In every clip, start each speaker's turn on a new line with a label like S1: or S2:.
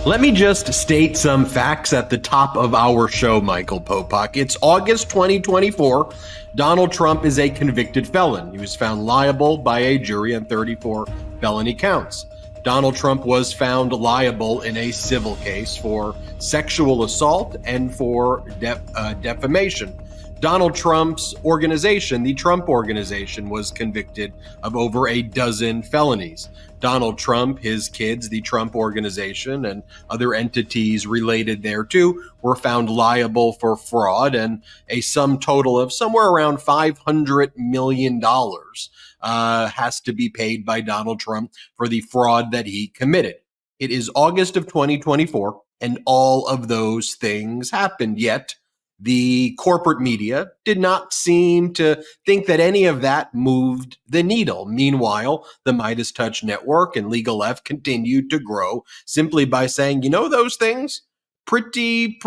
S1: Let me just state some facts at the top of our show, Michael Popok. It's August 2024. Donald Trump is a convicted felon. He was found liable by a jury on 34 felony counts. Donald Trump was found liable in a civil case for sexual assault and for defamation. Donald Trump's organization, the Trump Organization, was convicted of over a dozen felonies. Donald Trump, his kids, the Trump Organization, and other entities related thereto were found liable for fraud, and a sum total of somewhere around $500 million has to be paid by Donald Trump for the fraud that he committed. It is August of 2024, and all of those things happened, yet the corporate media did not seem to think that any of that moved the needle. Meanwhile, the Midas Touch Network and Legal F continued to grow simply by saying, you know, those things, pretty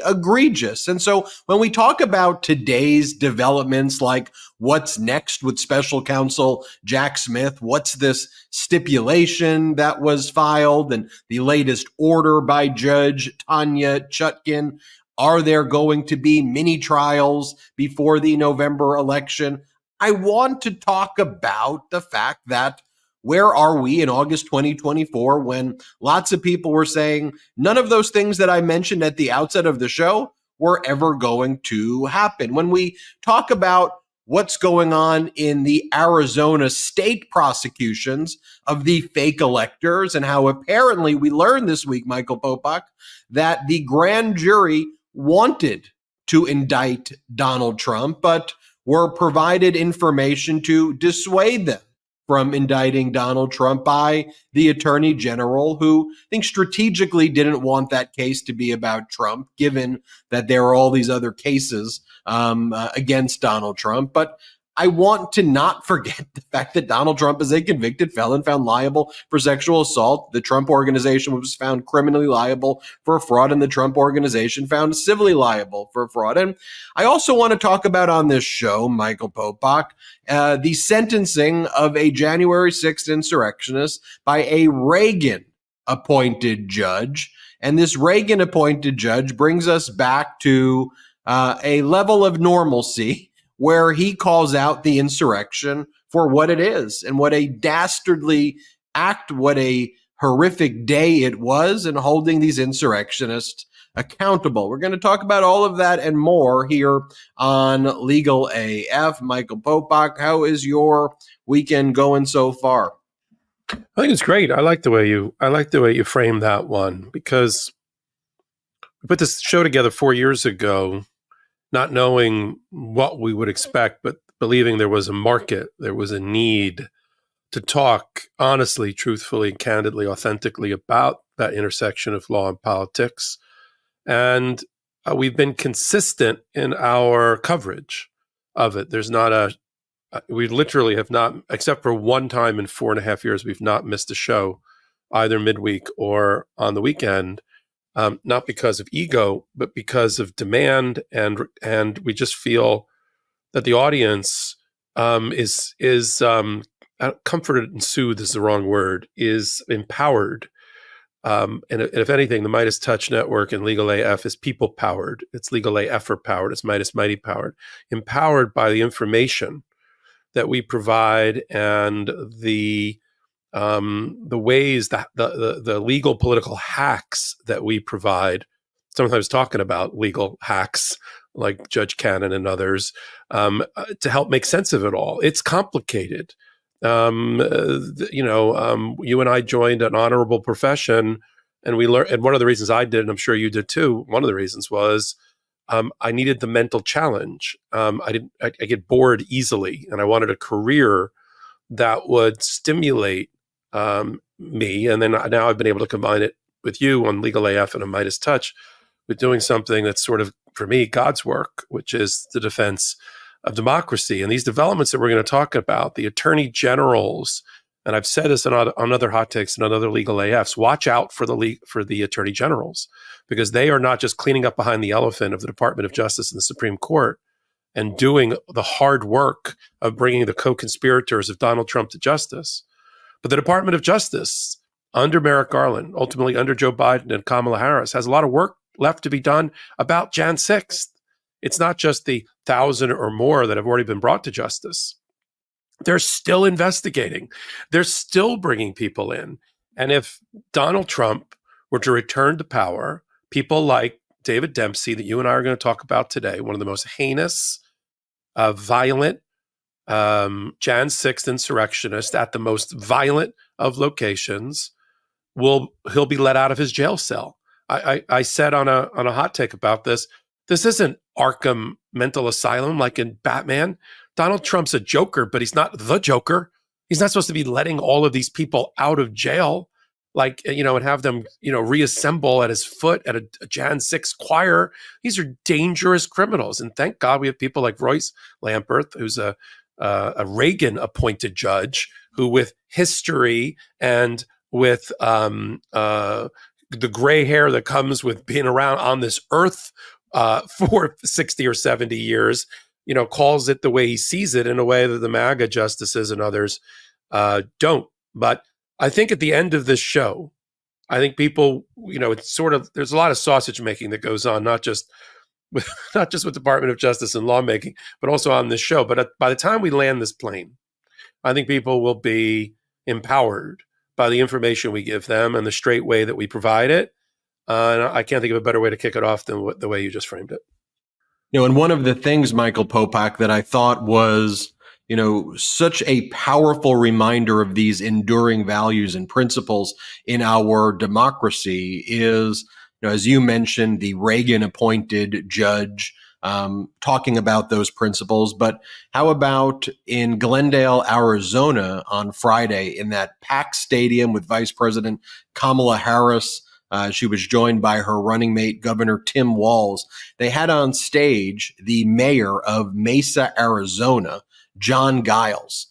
S1: egregious. And so when we talk about today's developments, like what's next with special counsel Jack Smith, what's this stipulation that was filed and the latest order by Judge Chutkan, are there going to be mini trials before the November election? I want to talk about the fact that where are we in August 2024 when lots of people were saying none of those things that I mentioned at the outset of the show were ever going to happen? When we talk about what's going on in the Arizona state prosecutions of the fake electors and how apparently we learned this week, Michael Popok, that the grand jury wanted to indict Donald Trump, but were provided information to dissuade them from indicting Donald Trump by the attorney general, who I think strategically didn't want that case to be about Trump, given that there are all these other cases against Donald Trump. But I want to not forget the fact that Donald Trump is a convicted felon found liable for sexual assault. The Trump Organization was found criminally liable for fraud, and the Trump Organization found civilly liable for fraud. And I also want to talk about on this show, Michael Popok, the sentencing of a January 6th insurrectionist by a Reagan-appointed judge. And this Reagan-appointed judge brings us back to a level of normalcy where he calls out the insurrection for what it is and what a dastardly act, what a horrific day it was, and holding these insurrectionists accountable. We're going to talk about all of that and more here on Legal AF. Michael Popok, how is your weekend going so far?
S2: I think it's great. I like the way you framed that one, because we put this show together 4 years ago, not knowing what we would expect, but believing there was a market, there was a need to talk honestly, truthfully, candidly, authentically about that intersection of law and politics. And we've been consistent in our coverage of it. There's not we literally have not, except for one time in 4.5 years, we've not missed a show, either midweek or on the weekend. Not because of ego, but because of demand, and we just feel that the audience is comforted and soothed is the wrong word, is empowered. And if anything, the Midas Touch Network and Legal AF is people powered. It's Legal AF powered. It's Midas Mighty powered, empowered by the information that we provide and the ways that the legal political hacks that we provide, sometimes talking about legal hacks like Judge Chutkan and others, to help make sense of it all. It's complicated. You and I joined an honorable profession, and we learned. And one of the reasons I did, and I'm sure you did too, one of the reasons was I needed the mental challenge. I get bored easily, and I wanted a career that would stimulate me. And then now I've been able to combine it with you on Legal AF and a Midas Touch with doing something that's sort of, for me, God's work, which is the defense of democracy. And these developments that we're going to talk about, the attorney generals, and I've said this on other hot takes and on other Legal AFs, watch out for the attorney generals, because they are not just cleaning up behind the elephant of the Department of Justice and the Supreme Court and doing the hard work of bringing the co-conspirators of Donald Trump to justice. But the Department of Justice under Merrick Garland, ultimately under Joe Biden and Kamala Harris, has a lot of work left to be done about Jan 6th. It's not just the 1,000 or more that have already been brought to justice. They're still investigating. They're still bringing people in. And if Donald Trump were to return to power, people like David Dempsey, that you and I are going to talk about today, one of the most heinous, violent Jan 6th insurrectionist at the most violent of locations, he'll be let out of his jail cell. I said on a hot take about this, this isn't Arkham Mental Asylum like in Batman. Donald Trump's a Joker, but he's not the Joker. He's not supposed to be letting all of these people out of jail, like, and have them, reassemble at his foot at a Jan 6 choir. These are dangerous criminals. And thank God we have people like Royce Lamperth, who's a Reagan appointed judge who, with history and with the gray hair that comes with being around on this earth for 60 or 70 years, calls it the way he sees it, in a way that the MAGA justices and others don't. But I think at the end of this show, I think people, it's sort of, there's a lot of sausage making that goes on, not just with Department of Justice and lawmaking, but also on this show. But by the time we land this plane, I think people will be empowered by the information we give them and the straight way that we provide it. And I can't think of a better way to kick it off than the way you just framed it.
S1: And one of the things, Michael Popok, that I thought was, such a powerful reminder of these enduring values and principles in our democracy is, as you mentioned, the Reagan appointed judge talking about those principles. But how about in Glendale, Arizona on Friday in that packed stadium with Vice President Kamala Harris? She was joined by her running mate, Governor Tim Walz. They had on stage the mayor of Mesa, Arizona, John Giles.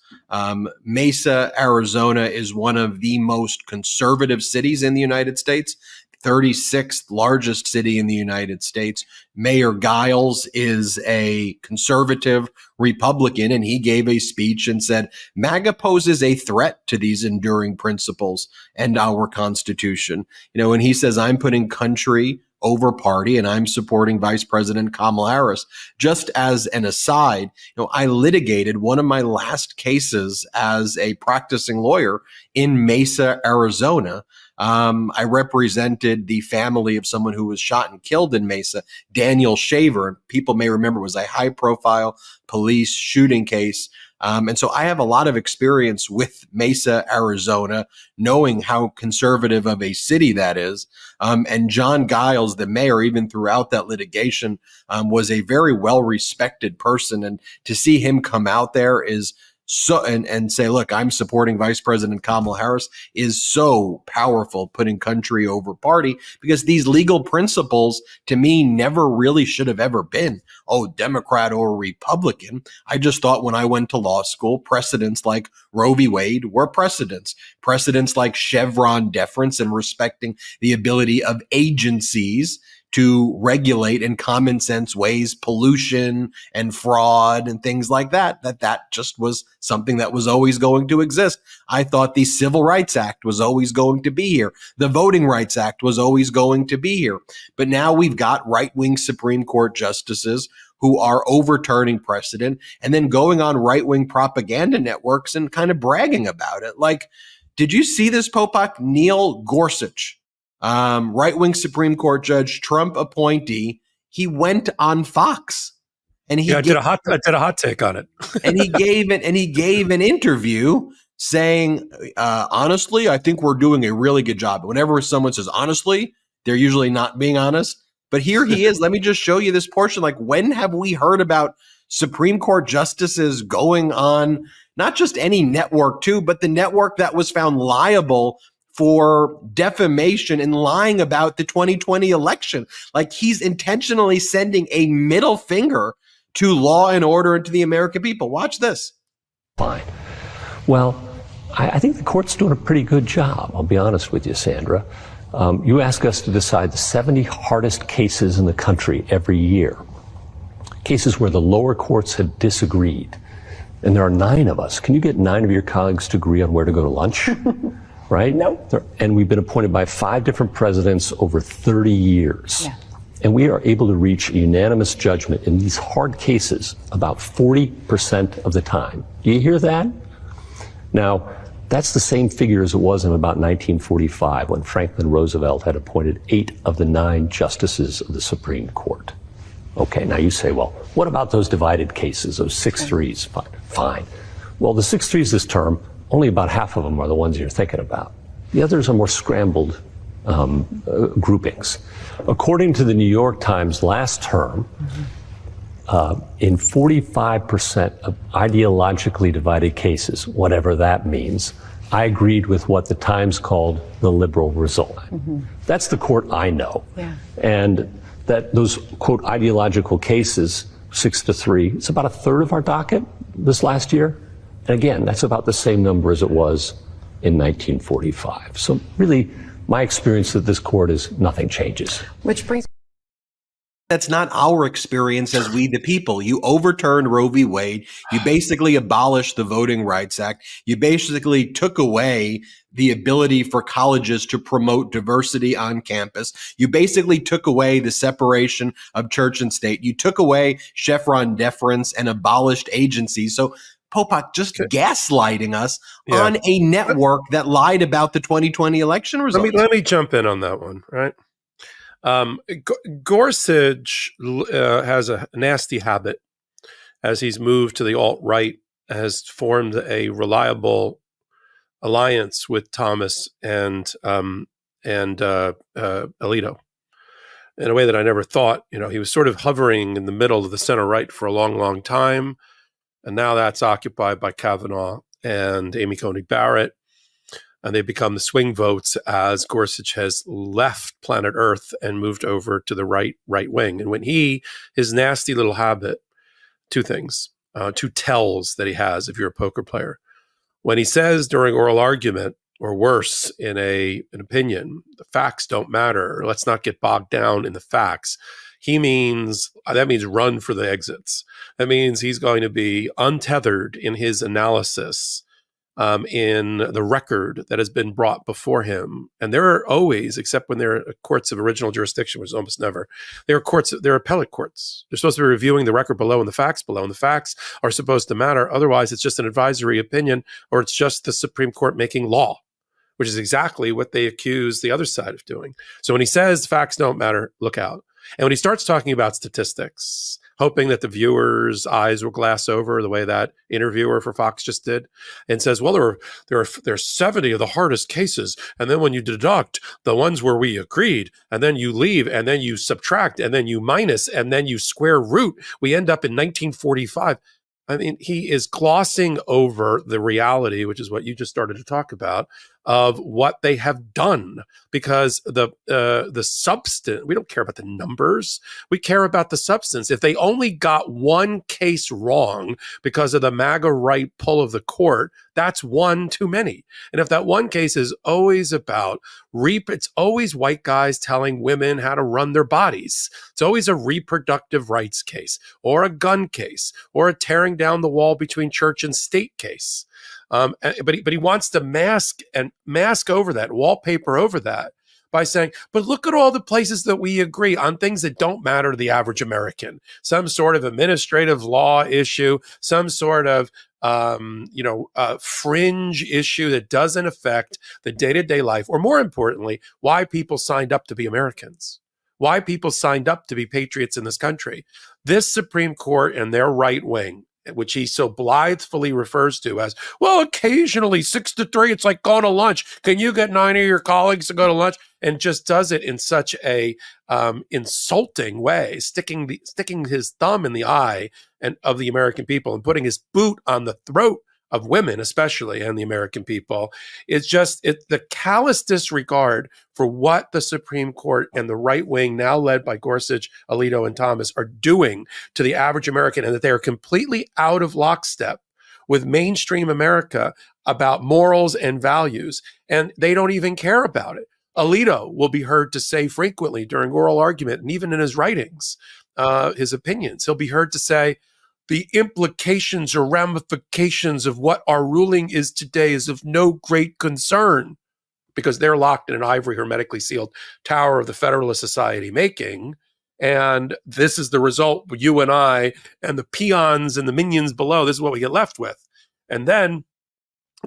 S1: Mesa, Arizona is one of the most conservative cities in the United States, 36th largest city in the United States. Mayor Giles is a conservative Republican, and he gave a speech and said, MAGA poses a threat to these enduring principles and our Constitution. And he says, I'm putting country over party, and I'm supporting Vice President Kamala Harris. Just as an aside, I litigated one of my last cases as a practicing lawyer in Mesa, Arizona. I represented the family of someone who was shot and killed in Mesa, Daniel Shaver. And people may remember it was a high-profile police shooting case. And so I have a lot of experience with Mesa, Arizona, knowing how conservative of a city that is. And John Giles, the mayor, even throughout that litigation, was a very well-respected person. And to see him come out there is so, and say, look, I'm supporting Vice President Kamala Harris, is so powerful, putting country over party, because these legal principles, to me, never really should have ever been, Democrat or Republican. I just thought when I went to law school, precedents like Roe v. Wade were precedents like Chevron deference and respecting the ability of agencies to regulate in common sense ways pollution and fraud and things like that just was something that was always going to exist. I thought the Civil Rights Act was always going to be here. The Voting Rights Act was always going to be here. But now we've got right-wing Supreme Court justices who are overturning precedent and then going on right-wing propaganda networks and kind of bragging about it. Like, did you see this, Popok? Neil Gorsuch, right-wing Supreme Court judge, Trump appointee, he went on Fox and I did a
S2: hot take on it.
S1: and he gave an interview saying, honestly, I think we're doing a really good job. Whenever someone says honestly, they're usually not being honest. But here he is. Let me just show you this portion. Like, when have we heard about Supreme Court justices going on not just any network too, but the network that was found liable for defamation and lying about the 2020 election? Like, he's intentionally sending a middle finger to law and order and to the American people. Watch this.
S3: Fine. Well, I think the court's doing a pretty good job. I'll be honest with you, Sandra. You ask us to decide the 70 hardest cases in the country every year. Cases where the lower courts have disagreed. And there are 9 of us. Can you get 9 of your colleagues to agree on where to go to lunch? right?
S4: No.
S3: And we've been appointed by 5 different presidents over 30 years.
S4: Yeah.
S3: And we are able to reach a unanimous judgment in these hard cases about 40% of the time. Do you hear that? Now, that's the same figure as it was in about 1945 when Franklin Roosevelt had appointed 8 of the 9 justices of the Supreme Court. Okay, now you say, well, what about those divided cases, those 6-3s? Fine. Well, the 6-3s this term, only about half of them are the ones you're thinking about. The others are more scrambled groupings. According to the New York Times last term, in 45% of ideologically divided cases, whatever that means, I agreed with what the Times called the liberal result. That's the court I know.
S4: Yeah.
S3: And that those, quote, ideological cases, 6-3, it's about a third of our docket this last year. And again, that's about the same number as it was in 1945. So really, my experience with this court is nothing changes.
S4: Which brings
S1: That's not our experience as we the people. You overturned Roe v. Wade. You basically abolished the Voting Rights Act. You basically took away the ability for colleges to promote diversity on campus. You basically took away the separation of church and state. You took away Chevron deference and abolished agencies. So Popok just gaslighting us on a network that lied about the 2020 election results.
S2: Let me jump in on that one, right? Gorsuch has a nasty habit as he's moved to the alt-right, has formed a reliable alliance with Thomas and Alito in a way that I never thought. You know, he was sort of hovering in the middle of the center right for a long, long time. And now that's occupied by Kavanaugh and Amy Coney Barrett. And they become the swing votes as Gorsuch has left planet Earth and moved over to the right wing. And when his nasty little habit, 2 things, 2 tells that he has if you're a poker player. When he says during oral argument, or worse, in an opinion, the facts don't matter, or let's not get bogged down in the facts, that means run for the exits. That means he's going to be untethered in his analysis in the record that has been brought before him. And there are always, except when they're courts of original jurisdiction, which is almost never, they're appellate courts. They're supposed to be reviewing the record below and the facts below, and the facts are supposed to matter. Otherwise, it's just an advisory opinion, or it's just the Supreme Court making law, which is exactly what they accuse the other side of doing. So when he says facts don't matter, look out. And when he starts talking about statistics, hoping that the viewers' eyes will glass over the way that interviewer for Fox just did, and says, well, there are 70 of the hardest cases. And then when you deduct the ones where we agreed, and then you leave, and then you subtract, and then you minus, and then you square root, we end up in 1945. I mean, he is glossing over the reality, which is what you just started to talk about, of what they have done, because the substance, we don't care about the numbers. We care about the substance. If they only got one case wrong because of the MAGA right pull of the court, that's one too many. And if that one case is always about it's always white guys telling women how to run their bodies. It's always a reproductive rights case, or a gun case, or a tearing down the wall between church and state case. But he wants to mask over that, wallpaper over that, by saying, but look at all the places that we agree on things that don't matter to the average American. Some sort of administrative law issue, some sort of fringe issue that doesn't affect the day-to-day life, or more importantly, why people signed up to be Americans, why people signed up to be patriots in this country. This Supreme Court and their right wing, which he so blithely refers to as, well, occasionally 6-3, it's like going to lunch. Can you get 9 of your colleagues to go to lunch? And just does it in such a insulting way, sticking his thumb in the eye of the American people and putting his boot on the throat of women, especially, and the American people. It's the callous disregard for what the Supreme Court and the right wing, now led by Gorsuch, Alito, and Thomas, are doing to the average American, and that they are completely out of lockstep with mainstream America about morals and values, and they don't even care about it. Alito will be heard to say frequently during oral argument, and even in his writings, his opinions, he'll be heard to say, the implications or ramifications of what our ruling is today is of no great concern. because they're locked in an ivory hermetically sealed tower of the Federalist Society making. And this is the result, you and I and the peons and the minions below, this is what we get left with. And then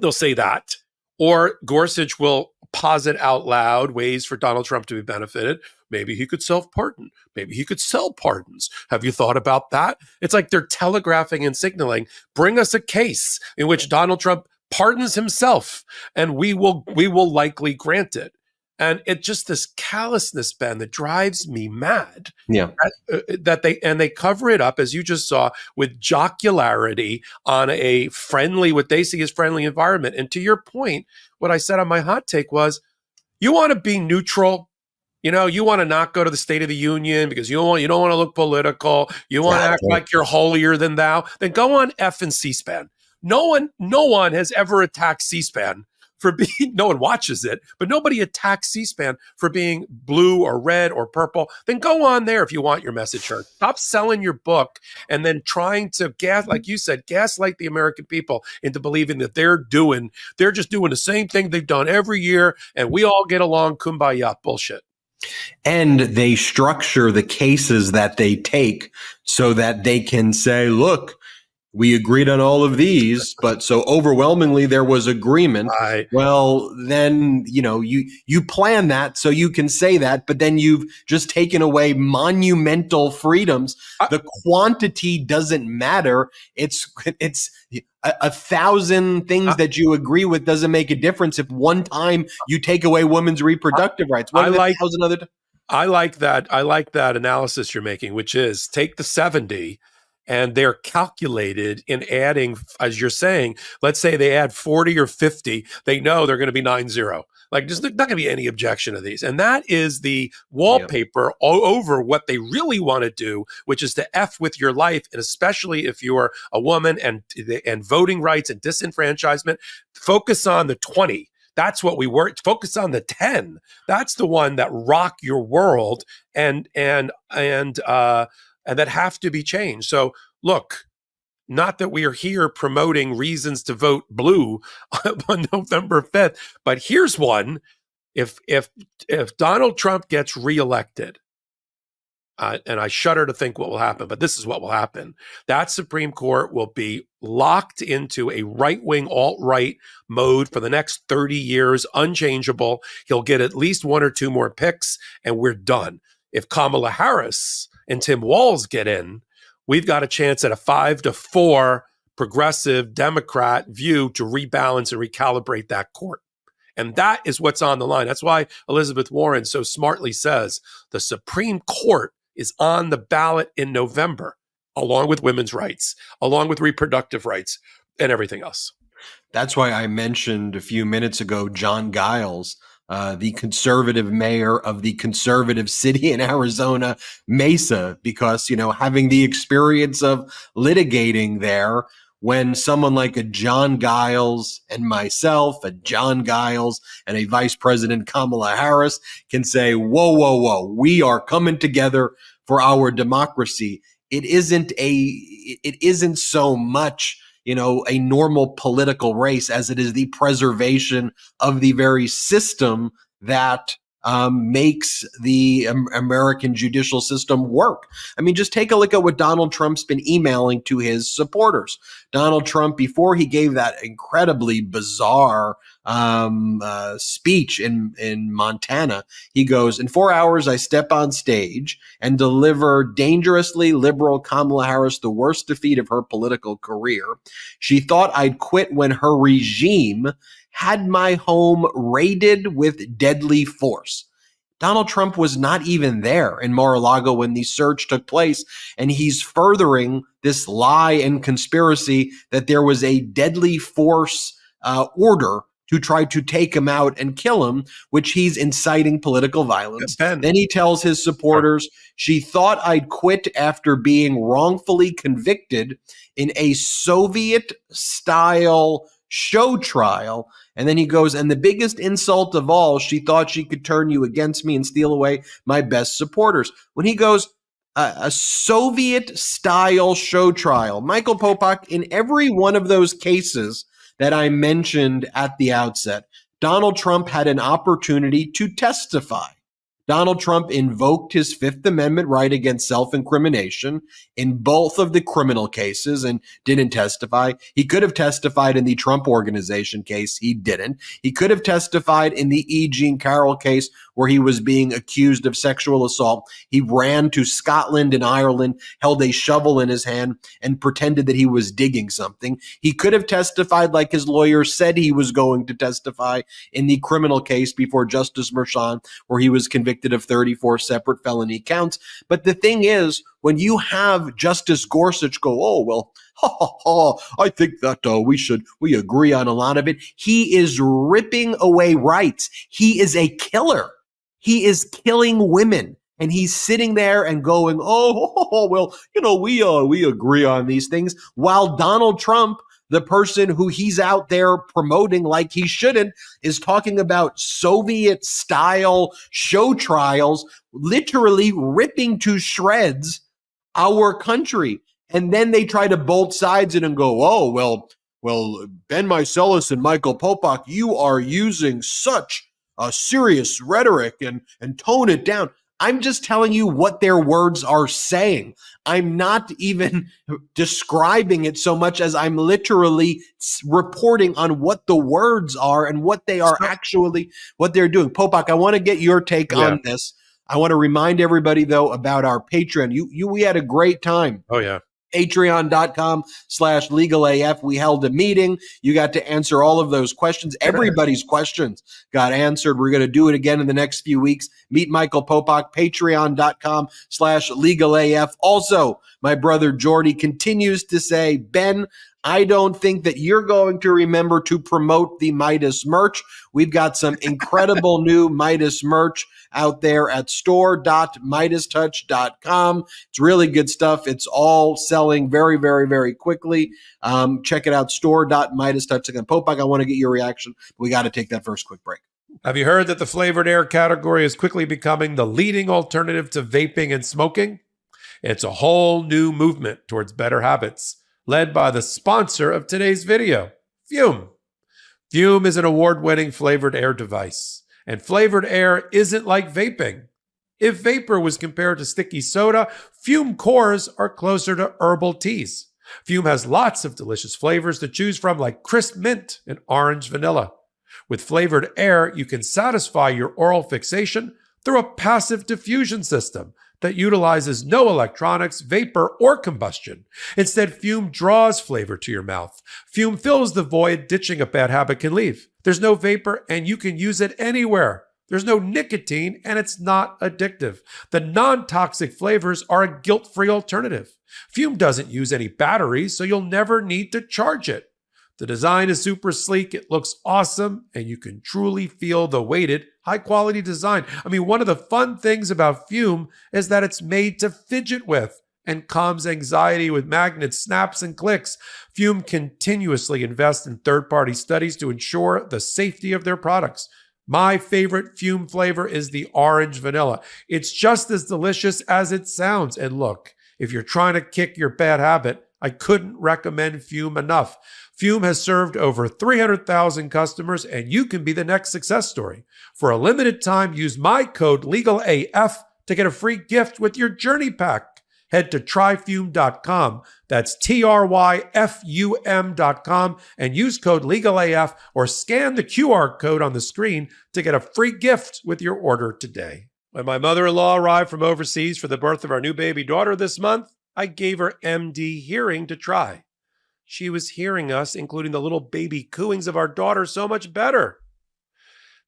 S2: they'll say that. Or Gorsuch will posit out loud ways for Donald Trump to be benefited. Maybe he could self-pardon. Maybe he could sell pardons. Have you thought about that? It's like they're telegraphing and signaling, bring us a case in which Donald Trump pardons himself, and we will likely grant it. And it's just this callousness, Ben, that drives me mad.
S1: Yeah.
S2: That they cover it up, as you just saw, with jocularity on a friendly, what they see as friendly environment. And to your point, what I said on my hot take was, you want to be neutral. You know, you want to not go to the State of the Union because you don't want to look political. You want to act like you're holier than thou. Then go on F and C-SPAN. No one has ever attacked C-SPAN for being, no one watches it, but nobody attacks C-SPAN for being blue or red or purple. Then go on there if you want your message heard. Stop selling your book and then trying to like you said, gaslight the American people into believing that they're just doing the same thing they've done every year and we all get along, kumbaya. Bullshit.
S1: And they structure the cases that they take so that they can say, look, we agreed on all of these, but so overwhelmingly there was agreement.
S2: Right.
S1: Well, then, you plan that so you can say that, but then you've just taken away monumental freedoms. The quantity doesn't matter. It's a thousand things that you agree with doesn't make a difference if one time you take away women's reproductive rights. What are the thousand other
S2: I like that analysis you're making, which is take the 70 and they're calculated in adding, as you're saying, let's say they add 40 or 50, they know they're going to be 9-0. Like, there's not going to be any objection to these. And that is the wallpaper all over what they really want to do, which is to F with your life. And especially if you're a woman and voting rights and disenfranchisement, focus on the 20. That's what we work. Focus on the 10. That's the one that rock your world and that have to be changed. So look, not that we are here promoting reasons to vote blue on November 5th, but here's one. If Donald Trump gets reelected, and I shudder to think what will happen, but this is what will happen. That Supreme Court will be locked into a right-wing, alt-right mode for the next 30 years, unchangeable. He'll get at least one or two more picks, and we're done. If Kamala Harris and Tim Walz get in, we've got a chance at a 5-4 progressive Democrat view to rebalance and recalibrate that court. And that is what's on the line. That's why Elizabeth Warren so smartly says the Supreme Court is on the ballot in November, along with women's rights, along with reproductive rights, and everything else.
S1: That's why I mentioned a few minutes ago John Giles, the conservative mayor of the conservative city in Arizona, Mesa, because, having the experience of litigating there, when someone like a John Giles and myself, a John Giles and a Vice President Kamala Harris can say, whoa, whoa, whoa, we are coming together for our democracy. It isn't so much, a normal political race as it is the preservation of the very system that makes the American judicial system work. I mean, just take a look at what Donald Trump's been emailing to his supporters. Donald Trump, before he gave that incredibly bizarre speech in Montana, he goes, in 4 hours, I step on stage and deliver dangerously liberal Kamala Harris the worst defeat of her political career. She thought I'd quit when her regime had my home raided with deadly force. Donald Trump was not even there in Mar-a-Lago when the surge took place, and he's furthering this lie and conspiracy that there was a deadly force order to try to take him out and kill him, which he's inciting political violence. Then he tells his supporters, she thought I'd quit after being wrongfully convicted in a Soviet-style show trial. And then he goes, and the biggest insult of all, she thought she could turn you against me and steal away my best supporters. When he goes, a Soviet-style show trial, Michael Popok, in every one of those cases that I mentioned at the outset, Donald Trump had an opportunity to testify. Donald Trump invoked his Fifth Amendment right against self-incrimination in both of the criminal cases and didn't testify. He could have testified in the Trump Organization case. He didn't. He could have testified in the E. Jean Carroll case where he was being accused of sexual assault. He ran to Scotland and Ireland, held a shovel in his hand, and pretended that he was digging something. He could have testified like his lawyer said he was going to testify in the criminal case before Justice Merchan, where he was convicted of 34 separate felony counts. But the thing is, when you have Justice Gorsuch go, oh, well, I think that we agree on a lot of it. He is ripping away rights. He is a killer. He is killing women. And he's sitting there and going, well, we agree on these things. While Donald Trump, the person who he's out there promoting like he shouldn't, is talking about Soviet-style show trials, literally ripping to shreds our country. And then they try to bolt sides in and go, oh, well, Ben Meiselas and Michael Popok, you are using such a serious rhetoric and tone it down. I'm just telling you what their words are saying. I'm not even describing it so much as I'm literally reporting on what the words are and what they are actually, what they're doing. Popok, I want to get your take on this. I want to remind everybody, though, about our Patreon. We had a great time.
S2: Oh, yeah.
S1: Patreon.com/legalaf. We held a meeting. You got to answer all of those questions. Everybody's questions got answered. We're going to do it again in the next few weeks. Meet Michael Popok, patreon.com/legalaf. Also, my brother Jordy continues to say, Ben, I don't think that you're going to remember to promote the Midas merch. We've got some incredible new Midas merch out there at store.midastouch.com. It's really good stuff. It's all selling very, very, very quickly. Check it out, store.midastouch.com. Popok, I want to get your reaction. We got to take that first quick break.
S2: Have you heard that the flavored air category is quickly becoming the leading alternative to vaping and smoking? It's a whole new movement towards better habits, led by the sponsor of today's video, Fume. Fume is an award-winning flavored air device, and flavored air isn't like vaping. If vapor was compared to sticky soda, Fume cores are closer to herbal teas. Fume has lots of delicious flavors to choose from, like crisp mint and orange vanilla. With flavored air, you can satisfy your oral fixation through a passive diffusion system that utilizes no electronics, vapor, or combustion. Instead, Fume draws flavor to your mouth. Fume fills the void ditching a bad habit can leave. There's no vapor, and you can use it anywhere. There's no nicotine, and it's not addictive. The non-toxic flavors are a guilt-free alternative. Fume doesn't use any batteries, so you'll never need to charge it. The design is super sleek, it looks awesome, and you can truly feel the weighted, high-quality design. I mean, one of the fun things about Fume is that it's made to fidget with and calms anxiety with magnets, snaps, and clicks. Fume continuously invests in third-party studies to ensure the safety of their products. My favorite Fume flavor is the orange vanilla. It's just as delicious as it sounds. And look, if you're trying to kick your bad habit, I couldn't recommend Fume enough. Fume has served over 300,000 customers, and you can be the next success story. For a limited time, use my code LEGALAF to get a free gift with your Journey Pack. Head to tryfume.com. That's TRYFUM.com and use code LEGALAF or scan the QR code on the screen to get a free gift with your order today. When my mother-in-law arrived from overseas for the birth of our new baby daughter this month, I gave her MD hearing to try. She was hearing us, including the little baby cooings of our daughter, so much better.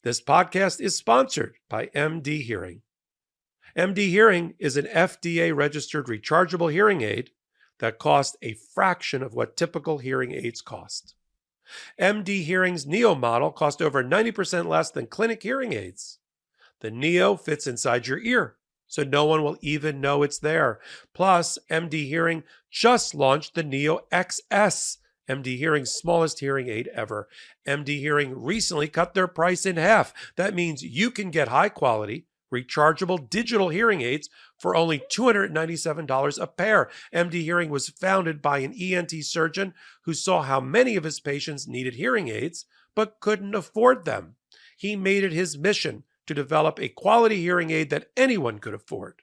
S2: This podcast is sponsored by MD Hearing. MD Hearing is an FDA-registered rechargeable hearing aid that costs a fraction of what typical hearing aids cost. MD Hearing's Neo model cost over 90% less than clinic hearing aids. The Neo fits inside your ear, so no one will even know it's there. Plus, MD Hearing just launched the Neo XS, MD Hearing's smallest hearing aid ever. MD Hearing recently cut their price in half. That means you can get high-quality, rechargeable digital hearing aids for only $297 a pair. MD Hearing was founded by an ENT surgeon who saw how many of his patients needed hearing aids but couldn't afford them. he made it his mission to develop a quality hearing aid that anyone could afford.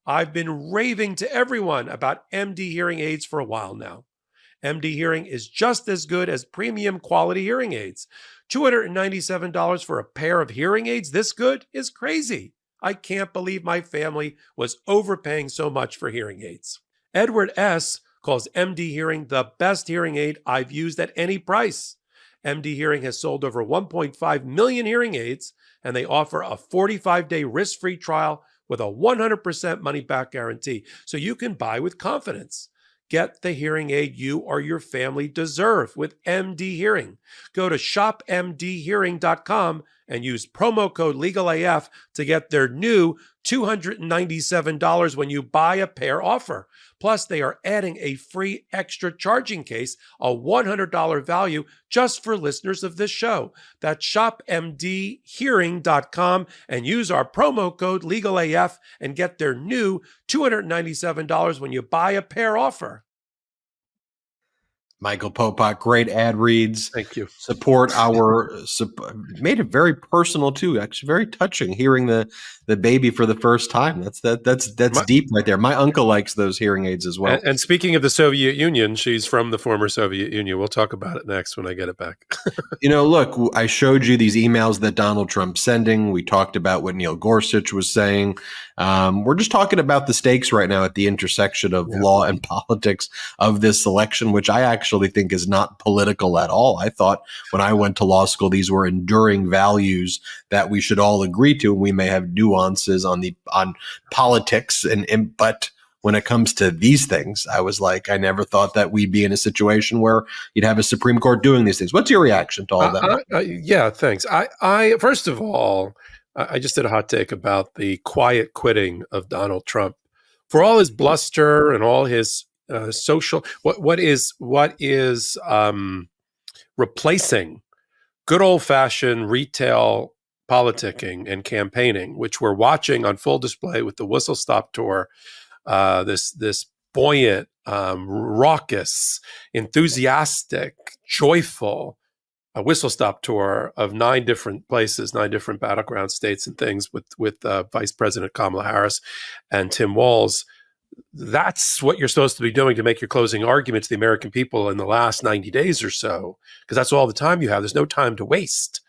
S2: I've been raving to everyone about MD hearing aids for a while now. MD Hearing is just as good as premium quality hearing aids. $297 for a pair of hearing aids this good is crazy. I can't believe my family was overpaying so much for hearing aids. Edward S. calls MD Hearing the best hearing aid I've used at any price. MD Hearing has sold over 1.5 million hearing aids, and they offer a 45-day risk-free trial with a 100% money-back guarantee, so you can buy with confidence. Get the hearing aid you or your family deserve with MD Hearing. Go to shopmdhearing.com and use promo code LegalAF to get their new $297 when you buy a pair offer. Plus, they are adding a free extra charging case, a $100 value just for listeners of this show. That's shopmdhearing.com and use our promo code LegalAF and get their new $297 when you buy a pair offer.
S1: Michael Popok, great ad reads.
S2: Thank you.
S1: Support our made it very personal too. Actually, very touching hearing the baby for the first time. That's deep right there. My uncle likes those hearing aids as well.
S2: And speaking of the Soviet Union, she's from the former Soviet Union. We'll talk about it next when I get it back.
S1: Look, I showed you these emails that Donald Trump's sending. We talked about what Neil Gorsuch was saying. We're just talking about the stakes right now at the intersection of law and politics of this election, which I actually think is not political at all. I thought when I went to law school, these were enduring values that we should all agree to, and we may have nuances on politics, but when it comes to these things, I was like, I never thought that we'd be in a situation where you'd have a Supreme Court doing these things. What's your reaction to all that?
S2: Yeah, thanks. I first of all, I just did a hot take about the quiet quitting of Donald Trump. For all his bluster and all his social, what is replacing good old-fashioned retail politicking and campaigning, which we're watching on full display with the Whistle Stop Tour, this buoyant, raucous, enthusiastic, joyful Whistle Stop Tour of 9 different places, 9 different battleground states and things with Vice President Kamala Harris and Tim Walz. That's what you're supposed to be doing to make your closing argument to the American people in the last 90 days or so, because that's all the time you have. There's no time to waste.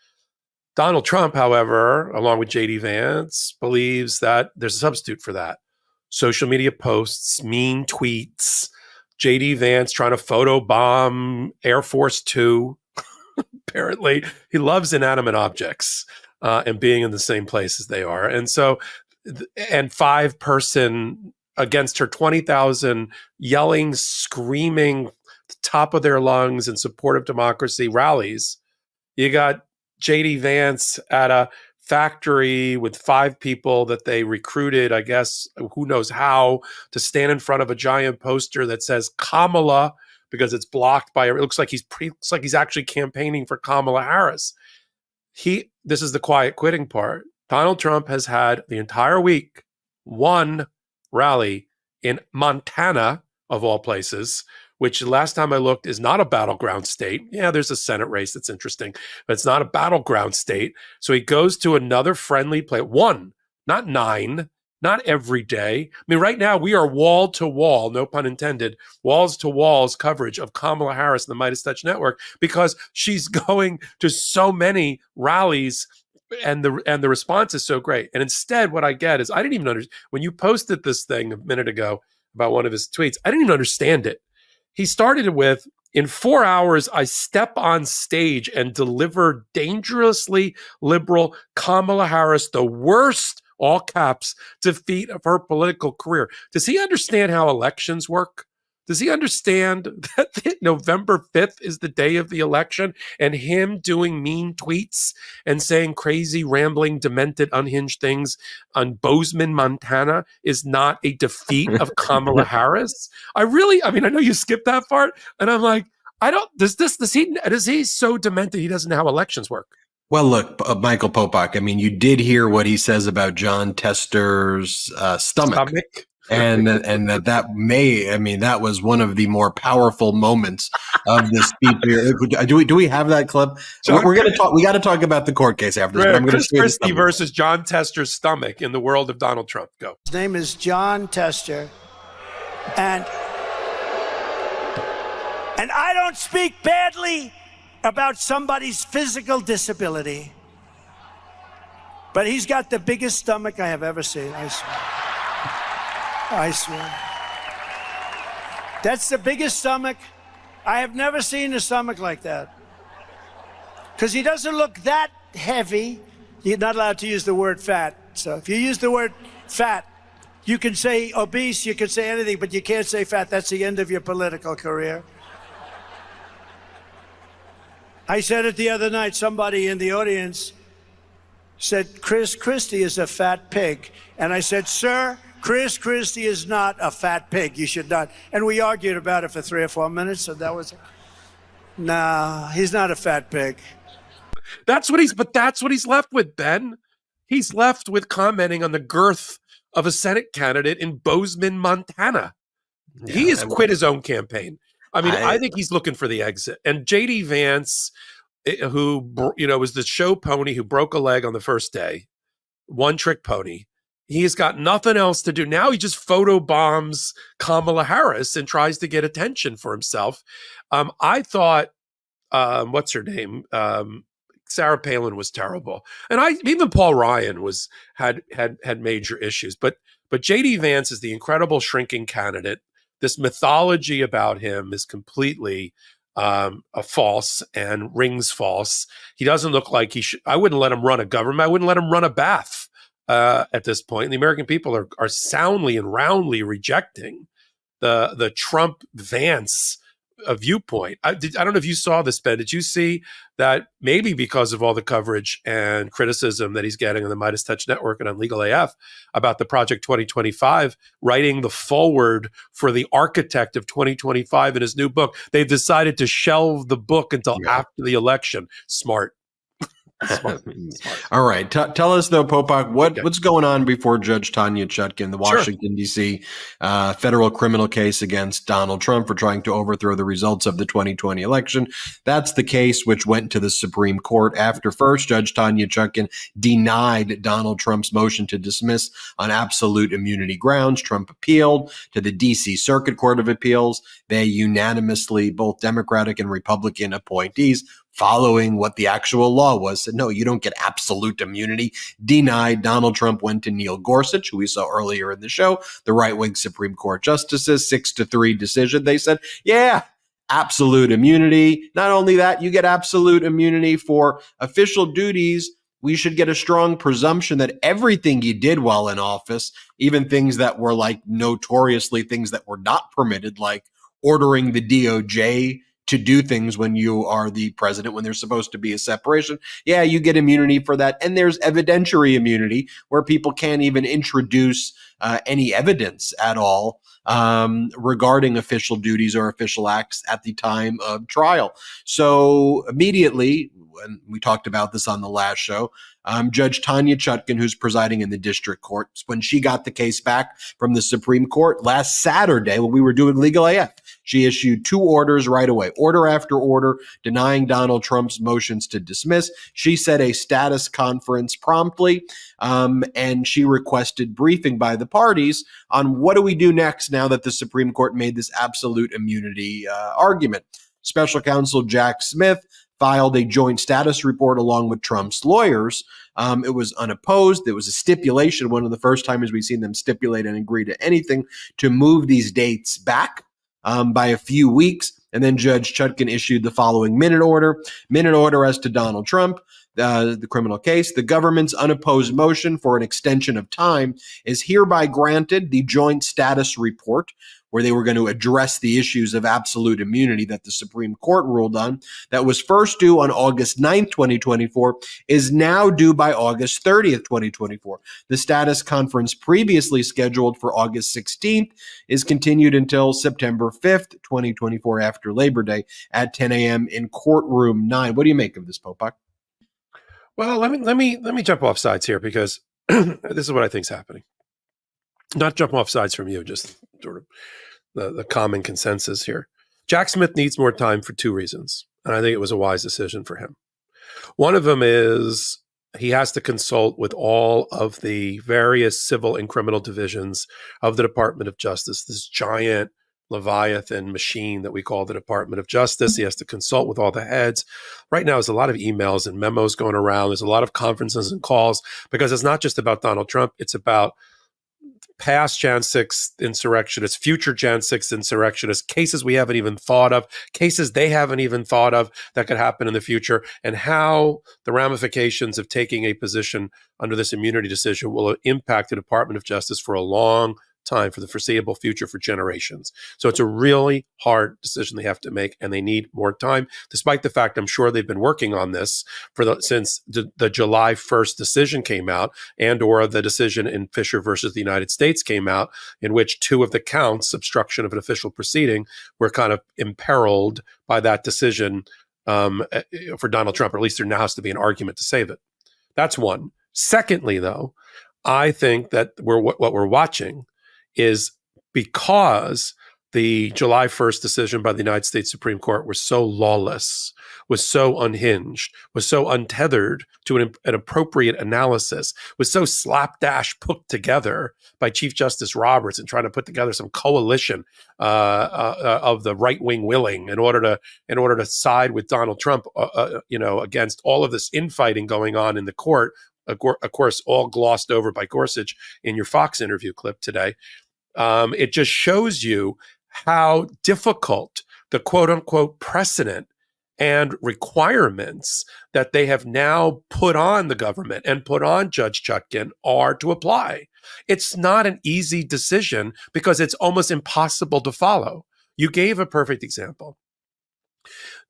S2: Donald Trump, however, along with J.D. Vance, believes that there's a substitute for that. Social media posts, mean tweets, J.D. Vance trying to photobomb Air Force Two. Apparently, he loves inanimate objects and being in the same place as they are. And so, and 5-person against her 20,000 yelling, screaming, the top of their lungs in support of democracy rallies. You got J.D. Vance at a factory with 5 people that they recruited, I guess, who knows how, to stand in front of a giant poster that says Kamala, because it's blocked by, it looks like he's actually campaigning for Kamala Harris. This is the quiet quitting part. Donald Trump has had the entire week one rally in Montana, of all places, which last time I looked is not a battleground state. Yeah, there's a Senate race that's interesting, but it's not a battleground state. So he goes to another friendly place, 1, not 9, not every day. I mean, right now we are wall to wall, no pun intended, walls to walls coverage of Kamala Harris and the Midas Touch Network, because she's going to so many rallies and the response is so great. And instead, what I get is, I didn't even understand when you posted this thing a minute ago about one of his tweets. I didn't even understand it. He started it with, in 4 hours, I step on stage and deliver dangerously liberal Kamala Harris the worst, all caps, defeat of her political career. Does he understand how elections work? Does he understand that November 5th is the day of the election, and him doing mean tweets and saying crazy, rambling, demented, unhinged things on Bozeman, Montana is not a defeat of Kamala Harris? I know you skipped that part, and I'm like, does he so demented he doesn't know how elections work?
S1: Well, look, Michael Popok, I mean, you did hear what he says about John Tester's stomach. And that may, I mean, that was one of the more powerful moments of the speech here. Do we have that clip? We're going to talk. We got to talk about the court case after this. But I'm going to
S2: Chris
S1: show you
S2: Christie versus John Tester's stomach in the world of Donald Trump. Go.
S4: His name is John Tester, and I don't speak badly about somebody's physical disability, but he's got the biggest stomach I have ever seen. I swear. I swear. That's the biggest stomach. I have never seen a stomach like that. Because he doesn't look that heavy. You're not allowed to use the word fat. So if you use the word fat, you can say obese, you can say anything, but you can't say fat. That's the end of your political career. I said it the other night. Somebody in the audience said, Chris Christie is a fat pig. And I said, sir, Chris Christie is not a fat pig. You should not. And we argued about it for 3 or 4 minutes. So that was, nah, he's not a fat pig.
S2: That's what he's left with, Ben. He's left with commenting on the girth of a Senate candidate in Bozeman, Montana. Yeah, he has quit his own campaign. I mean, I think he's looking for the exit. And J.D. Vance, who, was the show pony who broke a leg on the first day, one trick pony. He's got nothing else to do. Now he just photobombs Kamala Harris and tries to get attention for himself. I thought, what's her name? Sarah Palin was terrible. And even Paul Ryan had major issues. But J.D. Vance is the incredible shrinking candidate. This mythology about him is completely a false and rings false. He doesn't look like he should. I wouldn't let him run a government. I wouldn't let him run a bath. At this point, and the American people are soundly and roundly rejecting the Trump Vance viewpoint. I don't know if you saw this, Ben. Did you see that maybe because of all the coverage and criticism that he's getting on the Midas Touch Network and on Legal AF about the Project 2025, writing the foreword for the architect of 2025 in his new book, they've decided to shelve the book until after the election. Smart. Smart.
S1: All right. Tell us, though, Popok, what's going on before Judge Tanya Chutkan, the Washington, D.C. Federal criminal case against Donald Trump for trying to overthrow the results of the 2020 election. That's the case which went to the Supreme Court after first Judge Tanya Chutkan denied Donald Trump's motion to dismiss on absolute immunity grounds. Trump appealed to the D.C. Circuit Court of Appeals. They unanimously, both Democratic and Republican appointees, following what the actual law was, said, no, you don't get absolute immunity. Denied. Donald Trump went to Neil Gorsuch, who we saw earlier in the show, the right-wing Supreme Court justices, 6-3 decision. They said, yeah, absolute immunity. Not only that, you get absolute immunity for official duties. We should get a strong presumption that everything you did while in office, even things that were like notoriously things that were not permitted, like ordering the DOJ to do things when you are the president, when there's supposed to be a separation. Yeah, you get immunity for that. And there's evidentiary immunity where people can't even introduce any evidence at all regarding official duties or official acts at the time of trial. So immediately, and we talked about this on the last show, Judge Tanya Chutkan, who's presiding in the district court, when she got the case back from the Supreme Court last Saturday when we were doing Legal AF, she issued 2 orders right away, order after order, denying Donald Trump's motions to dismiss. She set a status conference promptly, and she requested briefing by the parties on what do we do next now that the Supreme Court made this absolute immunity argument. Special counsel Jack Smith filed a joint status report along with Trump's lawyers. It was unopposed. There was a stipulation, one of the first times we've seen them stipulate and agree to anything, to move these dates back by a few weeks. And then Judge Chutkan issued the following minute order as to Donald Trump, the criminal case. The government's unopposed motion for an extension of time is hereby granted. The joint status report, where they were going to address the issues of absolute immunity that the Supreme Court ruled on, that was first due on August 9th, 2024, is now due by August 30th, 2024. The status conference previously scheduled for August 16th is continued until September 5th, 2024, after Labor Day at 10 a.m. in courtroom 9. What do you make of this, Popok?
S2: Well, let me jump off sides here because this is what I think is happening. not jump off sides from you, just sort of the common consensus here. Jack Smith needs more time for two reasons, and I think it was a wise decision for him. One of them is he has to consult with all of the various civil and criminal divisions of the Department of Justice, this giant Leviathan machine that we call the Department of Justice. He has to consult with all the heads. Right now, there's a lot of emails and memos going around. There's a lot of conferences and calls because it's not just about Donald Trump. It's about past Jan 6 insurrectionists, future Jan 6 insurrectionists, cases we haven't even thought of, cases they haven't even thought of that could happen in the future, and how the ramifications of taking a position under this immunity decision will impact the Department of Justice for a long time, for the foreseeable future, for generations. So it's a really hard decision they have to make, and they need more time, despite the fact I'm sure they've been working on this since the July 1st decision came out, and or the decision in Fisher versus the United States came out, in which two of the counts, obstruction of an official proceeding, were kind of imperiled by that decision for Donald Trump, or at least there now has to be an argument to save it. That's one. Secondly, though, I think that what we're watching is because the July 1st decision by the United States Supreme Court was so lawless, was so unhinged, was so untethered to an appropriate analysis, was so slapdash put together by Chief Justice Roberts and trying to put together some coalition of the right wing willing in order to side with Donald Trump, against all of this infighting going on in the court. Of course, all glossed over by Gorsuch in your Fox interview clip today. It just shows you how difficult the quote unquote precedent and requirements that they have now put on the government and put on Judge Chutkan are to apply. It's not an easy decision because it's almost impossible to follow. You gave a perfect example.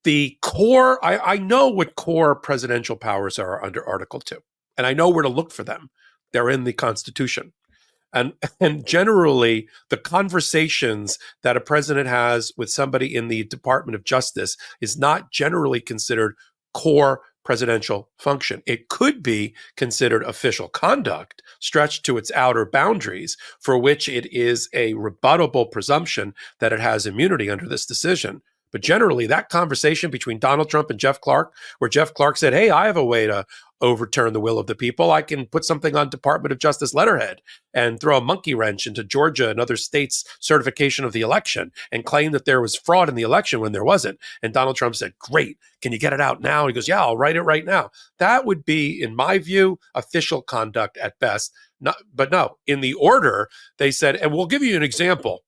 S2: The core, I know what core presidential powers are under Article 2. And I know where to look for them. They're in the Constitution. And generally, the conversations that a president has with somebody in the Department of Justice is not generally considered core presidential function. It could be considered official conduct stretched to its outer boundaries, for which it is a rebuttable presumption that it has immunity under this decision. But generally, that conversation between Donald Trump and Jeff Clark, where Jeff Clark said, hey, I have a way to overturn the will of the people. I can put something on Department of Justice letterhead and throw a monkey wrench into Georgia and other states' certification of the election and claim that there was fraud in the election when there wasn't. And Donald Trump said, great, can you get it out now? He goes, yeah, I'll write it right now. That would be, in my view, official conduct at best. But no, in the order, they said, and we'll give you an example.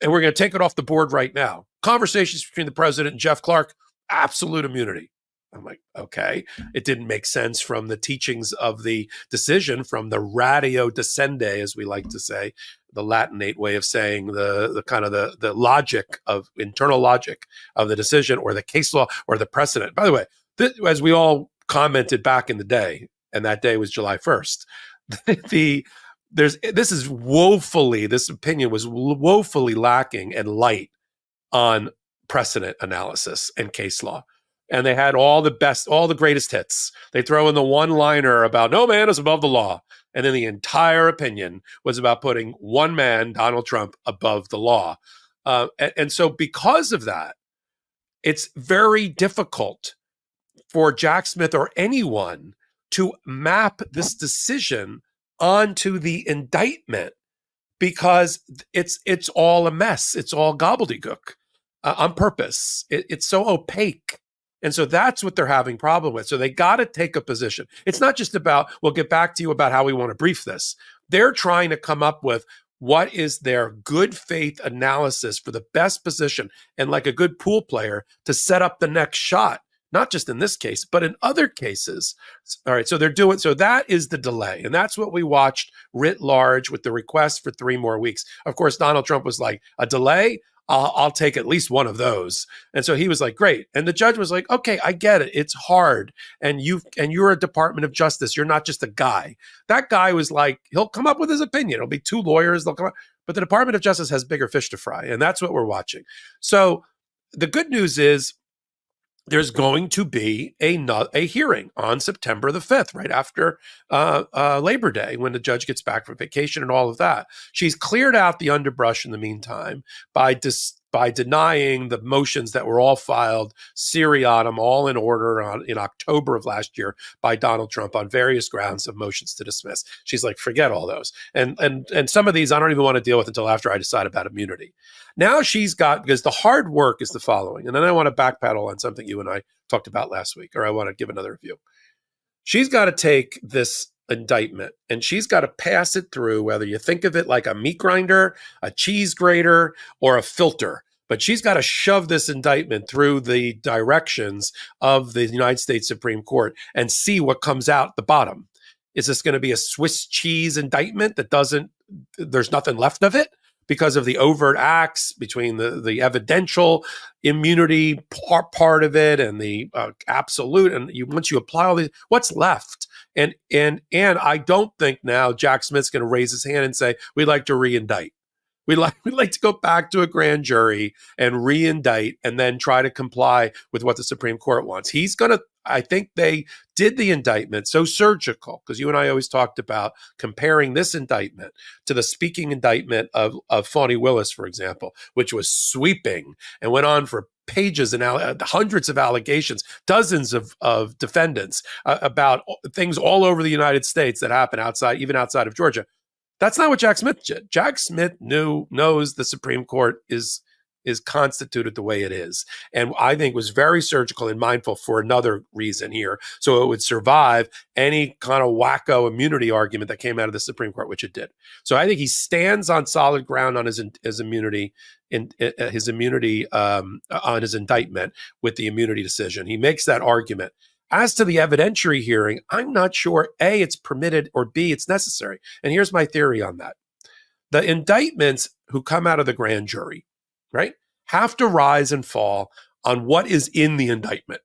S2: And we're going to take it off the board right now. Conversations between the president and Jeff Clark, absolute immunity. I'm like, okay. It didn't make sense from the teachings of the decision, from the ratio descendi, as we like to say, the Latinate way of saying the kind of the logic of internal logic of the decision or the case law or the precedent. By the way, as we all commented back in the day, and that day was July 1st, this opinion was woefully lacking and light on precedent analysis and case law. And they had all the greatest hits. They throw in the one-liner about no man is above the law. And then the entire opinion was about putting one man, Donald Trump, above the law. And so because of that, it's very difficult for Jack Smith or anyone to map this decision onto the indictment, because it's all a mess. It's all gobbledygook on purpose. It's so opaque. And so that's what they're having problem with. So they got to take a position. It's not just about, we'll get back to you about how we want to brief this. They're trying to come up with what is their good faith analysis for the best position, and like a good pool player, to set up the next shot. Not just in this case, but in other cases. All right, so that is the delay. And that's what we watched writ large with the request for 3 more weeks. Of course, Donald Trump was like, a delay? I'll take at least one of those. And so he was like, great. And the judge was like, okay, I get it. It's hard. And you're a Department of Justice. You're not just a guy. That guy was like, he'll come up with his opinion. It'll be 2 lawyers. They'll come up. But the Department of Justice has bigger fish to fry. And that's what we're watching. So the good news is, there's going to be a hearing on September the 5th, right after Labor Day, when the judge gets back from vacation and all of that. She's cleared out the underbrush in the meantime by denying the motions that were all filed seriatim, all in order in October of last year by Donald Trump on various grounds of motions to dismiss. She's like, forget all those. And some of these I don't even want to deal with until after I decide about immunity. Now she's got, because the hard work is the following, and then I want to backpedal on something you and I talked about last week, or I want to give another review. She's got to take this indictment and she's got to pass it through, whether you think of it like a meat grinder, a cheese grater, or a filter. But she's got to shove this indictment through the directions of the United States Supreme Court and see what comes out the bottom. Is this going to be a Swiss cheese indictment that there's nothing left of it? Because of the overt acts between the evidential immunity part of it and the absolute, and once you apply all these, what's left? And I don't think now Jack Smith's going to raise his hand and say, we'd like to re-indict. We'd like to go back to a grand jury and re-indict and then try to comply with what the Supreme Court wants. I think they did the indictment so surgical, because you and I always talked about comparing this indictment to the speaking indictment of Fani Willis, for example, which was sweeping and went on for pages and hundreds of allegations, dozens of defendants about things all over the United States that happen even outside of Georgia. That's not what Jack Smith did. Jack Smith knows the Supreme Court is constituted the way it is. And I think was very surgical and mindful for another reason here. So it would survive any kind of wacko immunity argument that came out of the Supreme Court, which it did. So I think he stands on solid ground on his immunity, on his indictment with the immunity decision. He makes that argument. As to the evidentiary hearing, I'm not sure, A, it's permitted, or B, it's necessary. And here's my theory on that. The indictments who come out of the grand jury, right, have to rise and fall on what is in the indictment.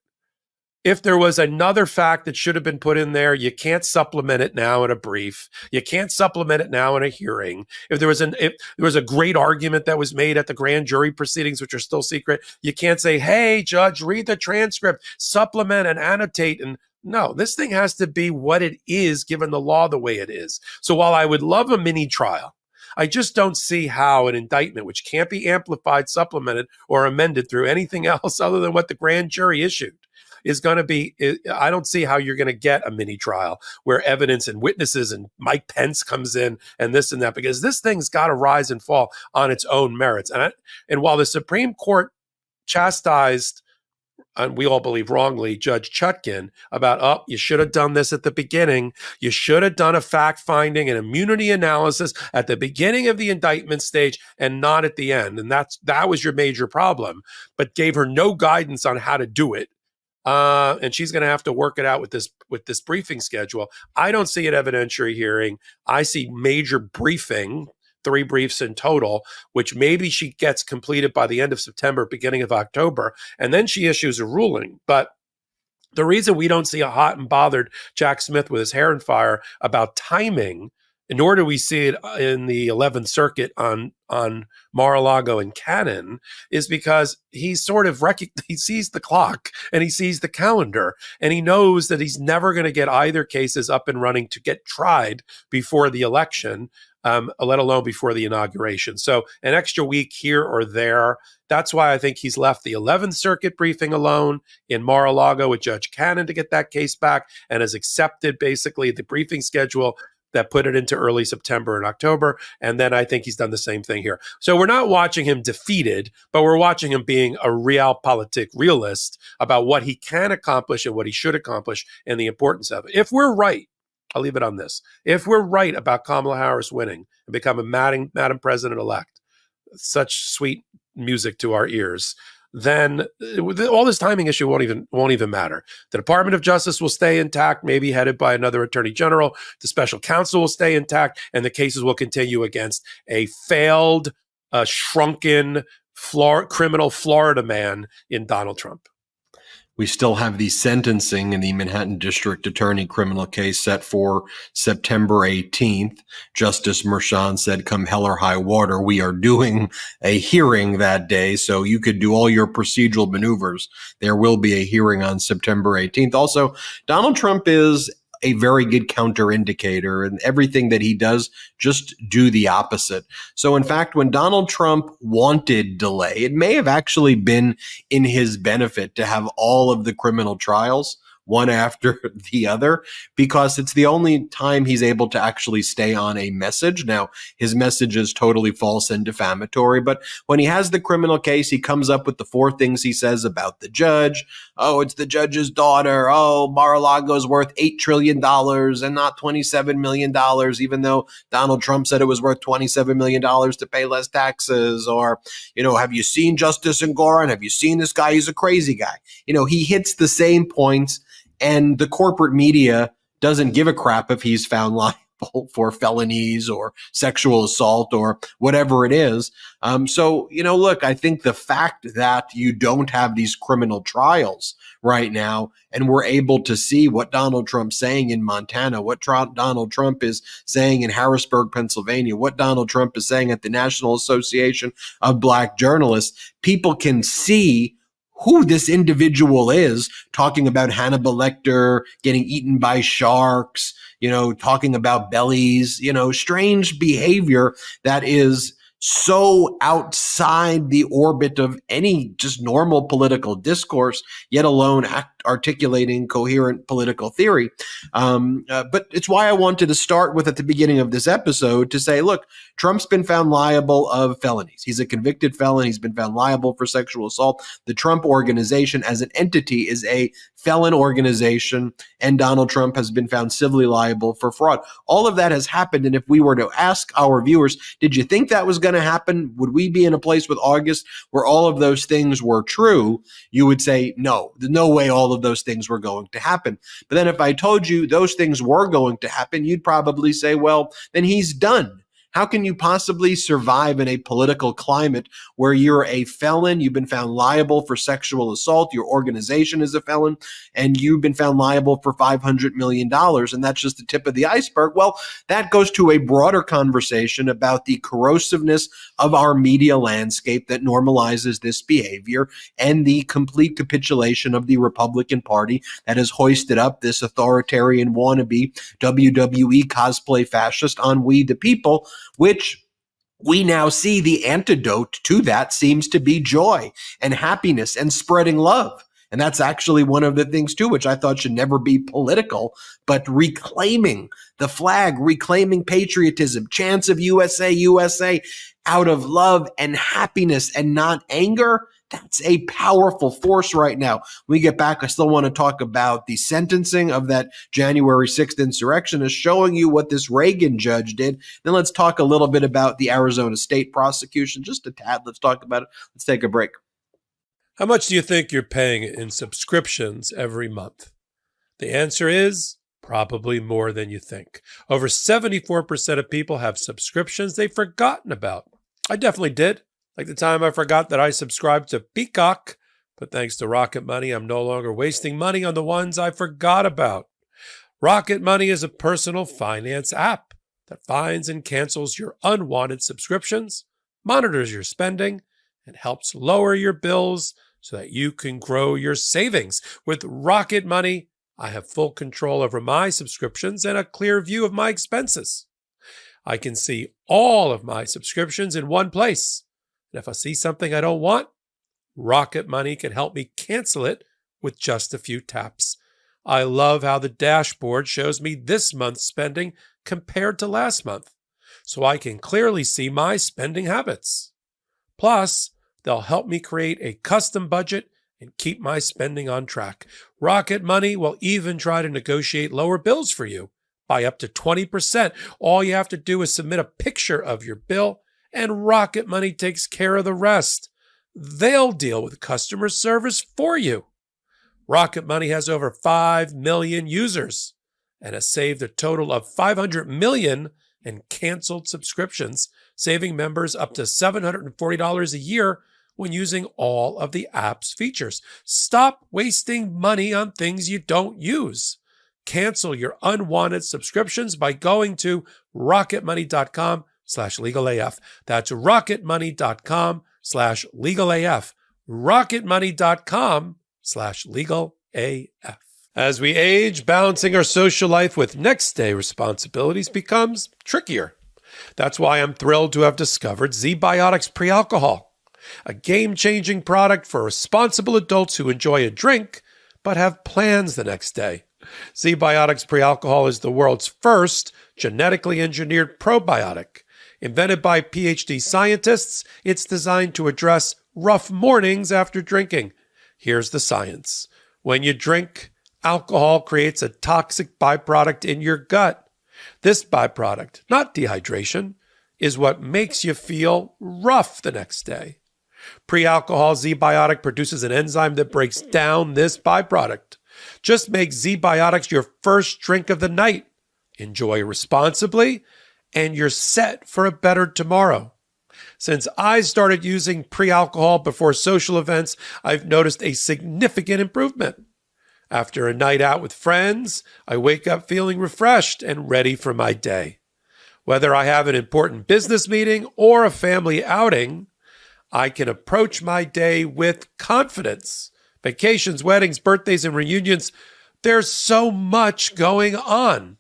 S2: If there was another fact that should have been put in there, you can't supplement it now in a brief. You can't supplement it now in a hearing. If there was a great argument that was made at the grand jury proceedings, which are still secret, you can't say, hey, judge, read the transcript, supplement and annotate. And no, this thing has to be what it is, given the law the way it is. So while I would love a mini trial, I just don't see how an indictment, which can't be amplified, supplemented, or amended through anything else other than what the grand jury issued, is going to be, I don't see how you're going to get a mini trial where evidence and witnesses and Mike Pence comes in and this and that, because this thing's got to rise and fall on its own merits. And while the Supreme Court chastised, and we all believe wrongly, Judge Chutkan about, you should have done this at the beginning. You should have done a fact finding and immunity analysis at the beginning of the indictment stage and not at the end. And that was your major problem, but gave her no guidance on how to do it. And she's going to have to work it out with this briefing schedule. I don't see an evidentiary hearing. I see major briefing, 3 briefs in total, which maybe she gets completed by the end of September, beginning of October, and then she issues a ruling. But the reason we don't see a hot and bothered Jack Smith with his hair on fire about timing, nor do we see it in the 11th Circuit on Mar-a-Lago and Cannon, is because he sort of he sees the clock and he sees the calendar, and he knows that he's never going to get either cases up and running to get tried before the election, let alone before the inauguration. So an extra week here or there. That's why I think he's left the 11th Circuit briefing alone in Mar-a-Lago with Judge Cannon to get that case back, and has accepted basically the briefing schedule that put it into early September and October. And then I think he's done the same thing here. So we're not watching him defeated, but we're watching him being a realpolitik realist about what he can accomplish and what he should accomplish and the importance of it. If we're right, I'll leave it on this. If we're right about Kamala Harris winning and becoming Madam President-elect, such sweet music to our ears, then all this timing issue won't even matter. The Department of Justice will stay intact, maybe headed by another attorney general. The special counsel will stay intact, and the cases will continue against a failed, shrunken criminal Florida man in Donald Trump.
S1: We still have the sentencing in the Manhattan District Attorney criminal case set for September 18th. Justice Merchan said, come hell or high water, we are doing a hearing that day. So you could do all your procedural maneuvers. There will be a hearing on September 18th. Also, Donald Trump is a very good counter indicator, and everything that he does, just do the opposite. So in fact, when Donald Trump wanted delay, it may have actually been in his benefit to have all of the criminal trials one after the other, because it's the only time he's able to actually stay on a message. Now, his message is totally false and defamatory, but when he has the criminal case, he comes up with the 4 things he says about the judge. Oh, it's the judge's daughter. Oh, Mar-a-Lago's worth $8 trillion and not $27 million, even though Donald Trump said it was worth $27 million to pay less taxes. Or, have you seen Justice Engoron? Have you seen this guy? He's a crazy guy. He hits the same points. And the corporate media doesn't give a crap if he's found liable for felonies or sexual assault or whatever it is. Look, I think the fact that you don't have these criminal trials right now, and we're able to see what Donald Trump's saying in Montana, what Donald Trump is saying in Harrisburg, Pennsylvania, what Donald Trump is saying at the National Association of Black Journalists, people can see who this individual is, talking about Hannibal Lecter getting eaten by sharks, talking about bellies, strange behavior that is so outside the orbit of any just normal political discourse, yet alone articulating coherent political theory. But it's why I wanted to start with at the beginning of this episode to say, look, Trump's been found liable of felonies. He's a convicted felon. He's been found liable for sexual assault. The Trump Organization as an entity is a felon organization, and Donald Trump has been found civilly liable for fraud. All of that has happened, and if we were to ask our viewers, did you think that was going to happen? Would we be in a place with August where all of those things were true? You would say, no, there's no way all of those things were going to happen. But then if I told you those things were going to happen, you'd probably say, well, then he's done. How can you possibly survive in a political climate where you're a felon, you've been found liable for sexual assault, your organization is a felon, and you've been found liable for $500 million, and that's just the tip of the iceberg? Well, that goes to a broader conversation about the corrosiveness of our media landscape that normalizes this behavior and the complete capitulation of the Republican Party that has hoisted up this authoritarian wannabe WWE cosplay fascist on we the people, which we now see the antidote to that seems to be joy and happiness and spreading love. And that's actually one of the things, too, which I thought should never be political, but reclaiming the flag, reclaiming patriotism, chants of USA, USA, out of love and happiness and not anger. That's a powerful force right now. When we get back, I still want to talk about the sentencing of that January 6th insurrectionist, showing you what this Reagan judge did. Then let's talk a little bit about the Arizona state prosecution. Just a tad. Let's talk about it. Let's take a break.
S2: How much do you think you're paying in subscriptions every month? The answer is probably more than you think. Over 74% of people have subscriptions they've forgotten about. I definitely did. Like the time I forgot that I subscribed to Peacock, but thanks to Rocket Money, I'm no longer wasting money on the ones I forgot about. Rocket Money is a personal finance app that finds and cancels your unwanted subscriptions, monitors your spending, and helps lower your bills so that you can grow your savings. With Rocket Money, I have full control over my subscriptions and a clear view of my expenses. I can see all of my subscriptions in one place. And if I see something I don't want, Rocket Money can help me cancel it with just a few taps. I love how the dashboard shows me this month's spending compared to last month, so I can clearly see my spending habits. Plus, they'll help me create a custom budget and keep my spending on track. Rocket Money will even try to negotiate lower bills for you by up to 20%. All you have to do is submit a picture of your bill, and Rocket Money takes care of the rest. They'll deal with customer service for you. Rocket Money has over 5 million users and has saved a total of 500 million in canceled subscriptions, saving members up to $740 a year when using all of the app's features. Stop wasting money on things you don't use. Cancel your unwanted subscriptions by going to rocketmoney.com/legalaf. That's rocketmoney.com/legalaf. rocketmoney.com/legalaf. As we age, balancing our social life with next day responsibilities becomes trickier. That's why I'm thrilled to have discovered ZBiotics Pre-Alcohol, a game-changing product for responsible adults who enjoy a drink but have plans the next day. ZBiotics Pre-Alcohol is the world's first genetically engineered probiotic. Invented by PhD scientists, it's designed to address rough mornings after drinking. Here's the science. When you drink, alcohol creates a toxic byproduct in your gut. This byproduct, not dehydration, is what makes you feel rough the next day. Pre-alcohol ZBiotic produces an enzyme that breaks down this byproduct. Just make ZBiotics your first drink of the night. Enjoy responsibly, and you're set for a better tomorrow. Since I started using pre-alcohol before social events, I've noticed a significant improvement. After a night out with friends, I wake up feeling refreshed and ready for my day. Whether I have an important business meeting or a family outing, I can approach my day with confidence. Vacations, weddings, birthdays, and reunions, there's so much going on.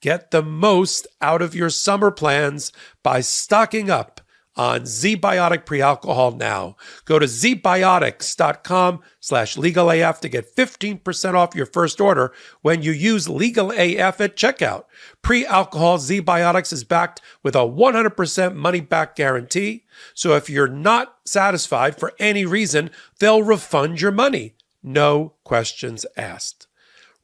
S2: Get the most out of your summer plans by stocking up on ZBiotic Pre-Alcohol now. Go to zbiotics.com/legalaf to get 15% off your first order when you use LegalAF at checkout. Pre-alcohol ZBiotics is backed with a 100% money-back guarantee. So if you're not satisfied for any reason, they'll refund your money. No questions asked.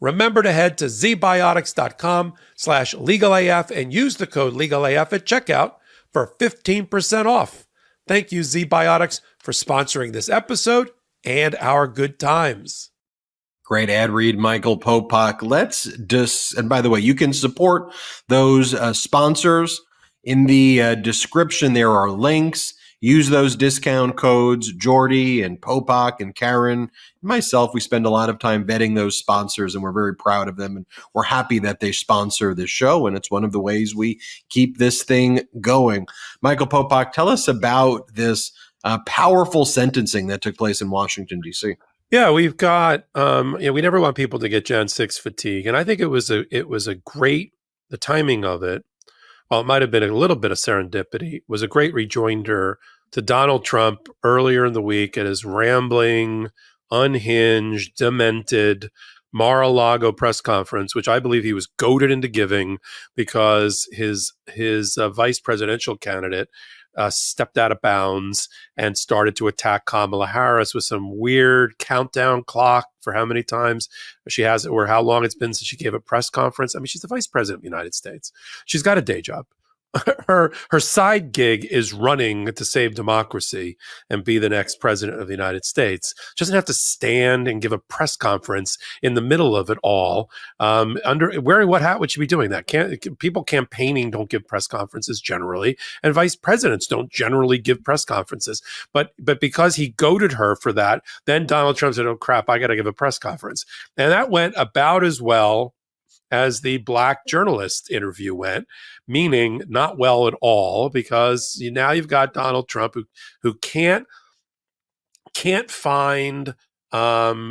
S2: Remember to head to zbiotics.com/legalaf and use the code LegalAF at checkout for 15% off. Thank you, ZBiotics, for sponsoring this episode and our good times.
S1: Great ad read, Michael Popok. And by the way, you can support those sponsors. In the description, there are links. Use those discount codes. Jordy and Popok and Karen and myself, we spend a lot of time vetting those sponsors, and we're very proud of them. And we're happy that they sponsor this show, and it's one of the ways we keep this thing going. Michael Popok, tell us about this powerful sentencing that took place in Washington, D.C.
S2: Yeah, we've got, we never want people to get Jan 6 fatigue. And I think it was a great, the timing of it, while it might have been a little bit of serendipity, was a great rejoinder to Donald Trump earlier in the week at his rambling, unhinged, demented Mar-a-Lago press conference, which I believe he was goaded into giving because his vice presidential candidate stepped out of bounds and started to attack Kamala Harris with some weird countdown clock for how many times she has or how long it's been since she gave a press conference. I mean, she's the vice president of the United States. She's got a day job. Her side gig is running to save democracy and be the next president of the United States. She doesn't have to stand and give a press conference in the middle of it all. Wearing what hat would she be doing that? People campaigning don't give press conferences generally, and vice presidents don't generally give press conferences. But because he goaded her for that, then Donald Trump said, "Oh crap, I got to give a press conference," and that went about as well as the black journalist interview went, meaning not well at all, because now you've got Donald Trump who can't find,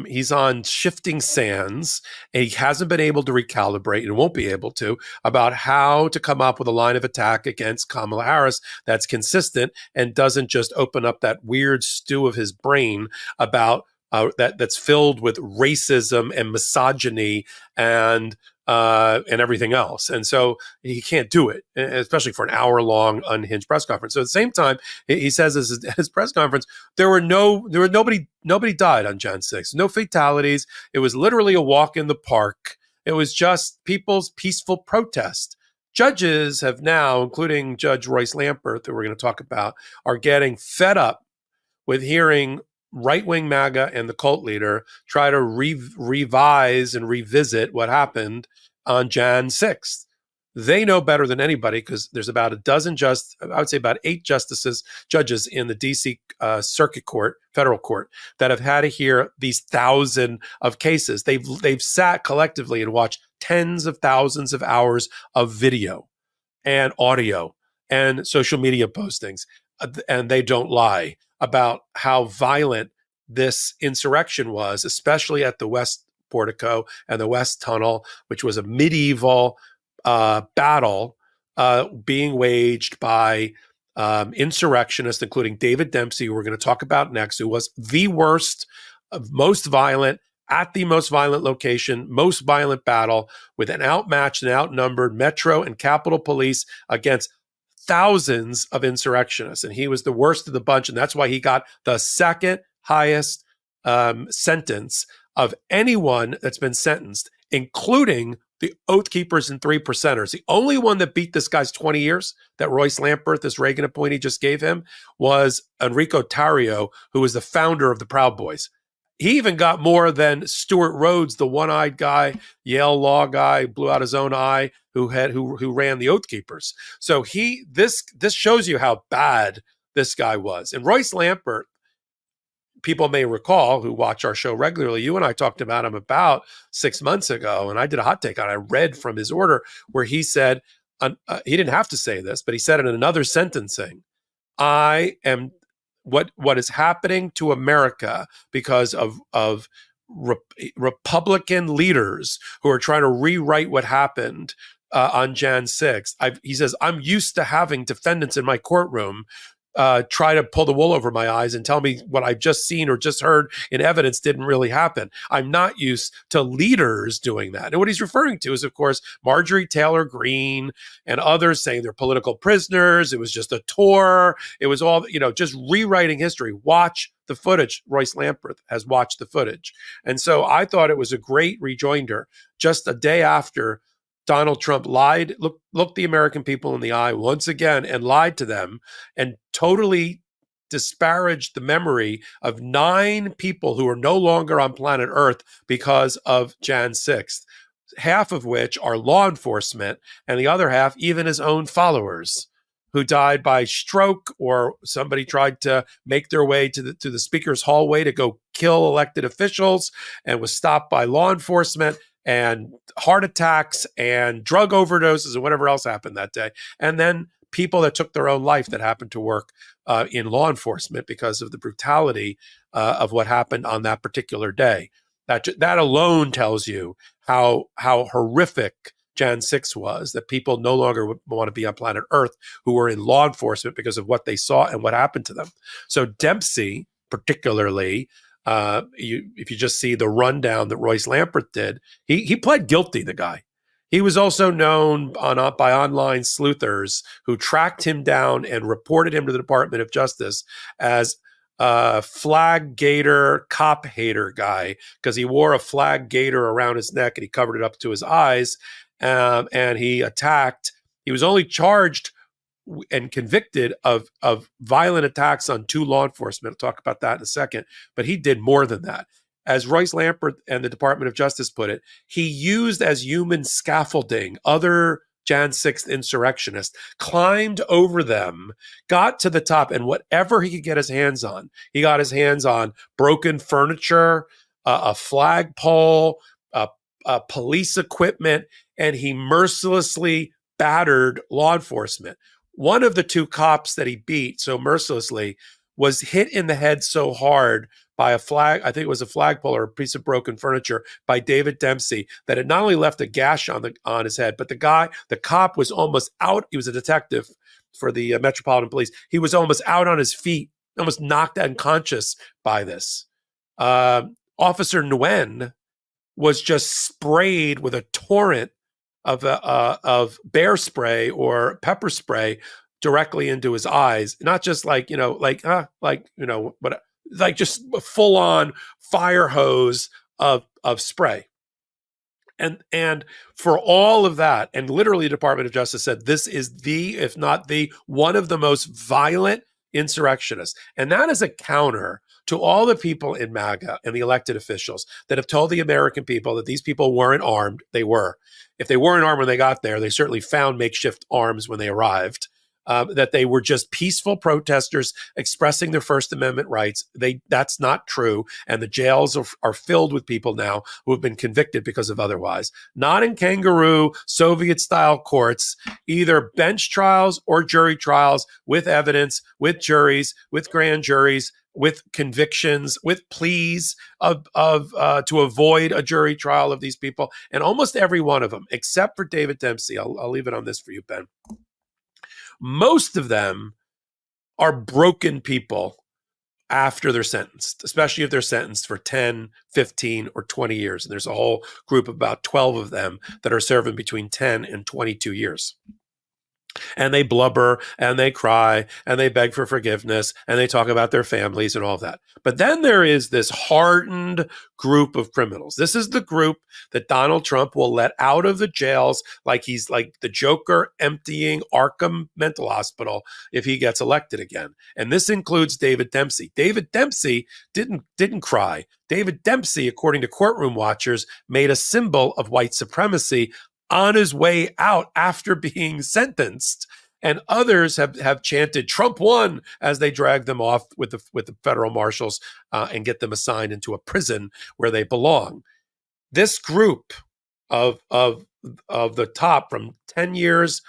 S2: he's on shifting sands. And he hasn't been able to recalibrate and won't be able to about how to come up with a line of attack against Kamala Harris that's consistent and doesn't just open up that weird stew of his brain about that's filled with racism and misogyny and everything else. And so he can't do it, especially for an hour-long unhinged press conference. So at the same time, he says at his press conference, nobody died on Jan 6, no fatalities. It was literally a walk in the park. It was just people's peaceful protest. Judges have now, including Judge Royce Lampert, that we're going to talk about, are getting fed up with hearing right-wing MAGA and the cult leader try to revise and revisit what happened on Jan 6th. They know better than anybody because there's about I would say about 8 judges in the DC Circuit Court, federal court, that have had to hear these thousands of cases. They've sat collectively and watched tens of thousands of hours of video and audio and social media postings, and they don't lie about how violent this insurrection was, especially at the West Portico and the West Tunnel, which was a medieval battle being waged by insurrectionists, including David Dempsey, who we're going to talk about next, who was the worst, most violent, at the most violent location, most violent battle, with an outmatched and outnumbered Metro and Capitol Police against thousands of insurrectionists. And he was the worst of the bunch. And that's why he got the second highest sentence of anyone that's been sentenced, including the Oath Keepers and 3 percenters. The only one that beat this guy's 20 years that Royce Lamperth, this Reagan appointee, just gave him was Enrico Tarrio, who was the founder of the Proud Boys. He even got more than Stuart Rhodes, the one-eyed guy, Yale law guy, blew out his own eye, who ran the Oath Keepers. So this shows you how bad this guy was. And Royce Lamperth, people may recall, who watch our show regularly, you and I talked about him about 6 months ago, and I did a hot take on it. I read from his order where he said, he didn't have to say this, but he said in another sentencing, I am what is happening to America because of Republican leaders who are trying to rewrite what happened on Jan 6th. He says, I'm used to having defendants in my courtroom try to pull the wool over my eyes and tell me what I've just seen or just heard in evidence didn't really happen. I'm not used to leaders doing that. And what he's referring to is, of course, Marjorie Taylor Greene and others saying they're political prisoners. It was just a tour. It was all, just rewriting history. Watch the footage. Royce Lamperth has watched the footage. And so I thought it was a great rejoinder just a day after Donald Trump lied, looked the American people in the eye once again and lied to them and totally disparaged the memory of 9 people who are no longer on planet Earth because of Jan 6th, half of which are law enforcement and the other half even his own followers who died by stroke, or somebody tried to make their way to the speaker's hallway to go kill elected officials and was stopped by law enforcement, and heart attacks and drug overdoses and whatever else happened that day. And then people that took their own life that happened to work in law enforcement because of the brutality of what happened on that particular day. That alone tells you how horrific Jan 6 was, that people no longer would want to be on planet Earth who were in law enforcement because of what they saw and what happened to them. So Dempsey, particularly, if you just see the rundown that Royce Lamperth did, he pled guilty, the guy. He was also known by online sleuthers who tracked him down and reported him to the Department of Justice as a flag gator, cop hater guy, because he wore a flag gator around his neck and he covered it up to his eyes. And he attacked. He was only charged and convicted of violent attacks on 2 law enforcement. I'll talk about that in a second. But he did more than that. As Royce Lamperth and the Department of Justice put it, he used as human scaffolding other Jan 6th insurrectionists, climbed over them, got to the top, and whatever he could get his hands on, he got his hands on broken furniture, a flagpole, police equipment, and he mercilessly battered law enforcement. One of the 2 cops that he beat so mercilessly was hit in the head so hard by a flag, I think it was a flagpole or a piece of broken furniture, by David Dempsey, that it not only left a gash on his head, but the cop was almost out. He was a detective for the Metropolitan Police. He was almost out on his feet, almost knocked unconscious by this. Officer Nguyen was just sprayed with a torrent of bear spray or pepper spray directly into his eyes. Not just but just a full on fire hose of spray. And for all of that, and literally the Department of Justice said this is if not one of the most violent insurrectionists. And that is a counter to all the people in MAGA and the elected officials that have told the American people that these people weren't armed. They were. If they weren't armed when they got there, they certainly found makeshift arms when they arrived. That they were just peaceful protesters expressing their First Amendment rights. That's not true. And the jails are filled with people now who have been convicted because of otherwise. Not in kangaroo Soviet-style courts, either bench trials or jury trials with evidence, with juries, with grand juries, with convictions, with pleas to avoid a jury trial of these people. And almost every one of them, except for David Dempsey, I'll leave it on this for you, Ben. Most of them are broken people after they're sentenced, especially if they're sentenced for 10, 15, or 20 years. And there's a whole group of about 12 of them that are serving between 10 and 22 years. And they blubber and they cry and they beg for forgiveness and they talk about their families and all of that. But then there is this hardened group of criminals. This is the group that Donald Trump will let out of the jails like he's like the Joker emptying Arkham Mental Hospital if he gets elected again. And this includes David Dempsey. David Dempsey didn't cry. David Dempsey, according to courtroom watchers, made a symbol of white supremacy on his way out after being sentenced. And others have chanted Trump won as they drag them off with the federal marshals and get them assigned into a prison where they belong. This group of the top from 10 years,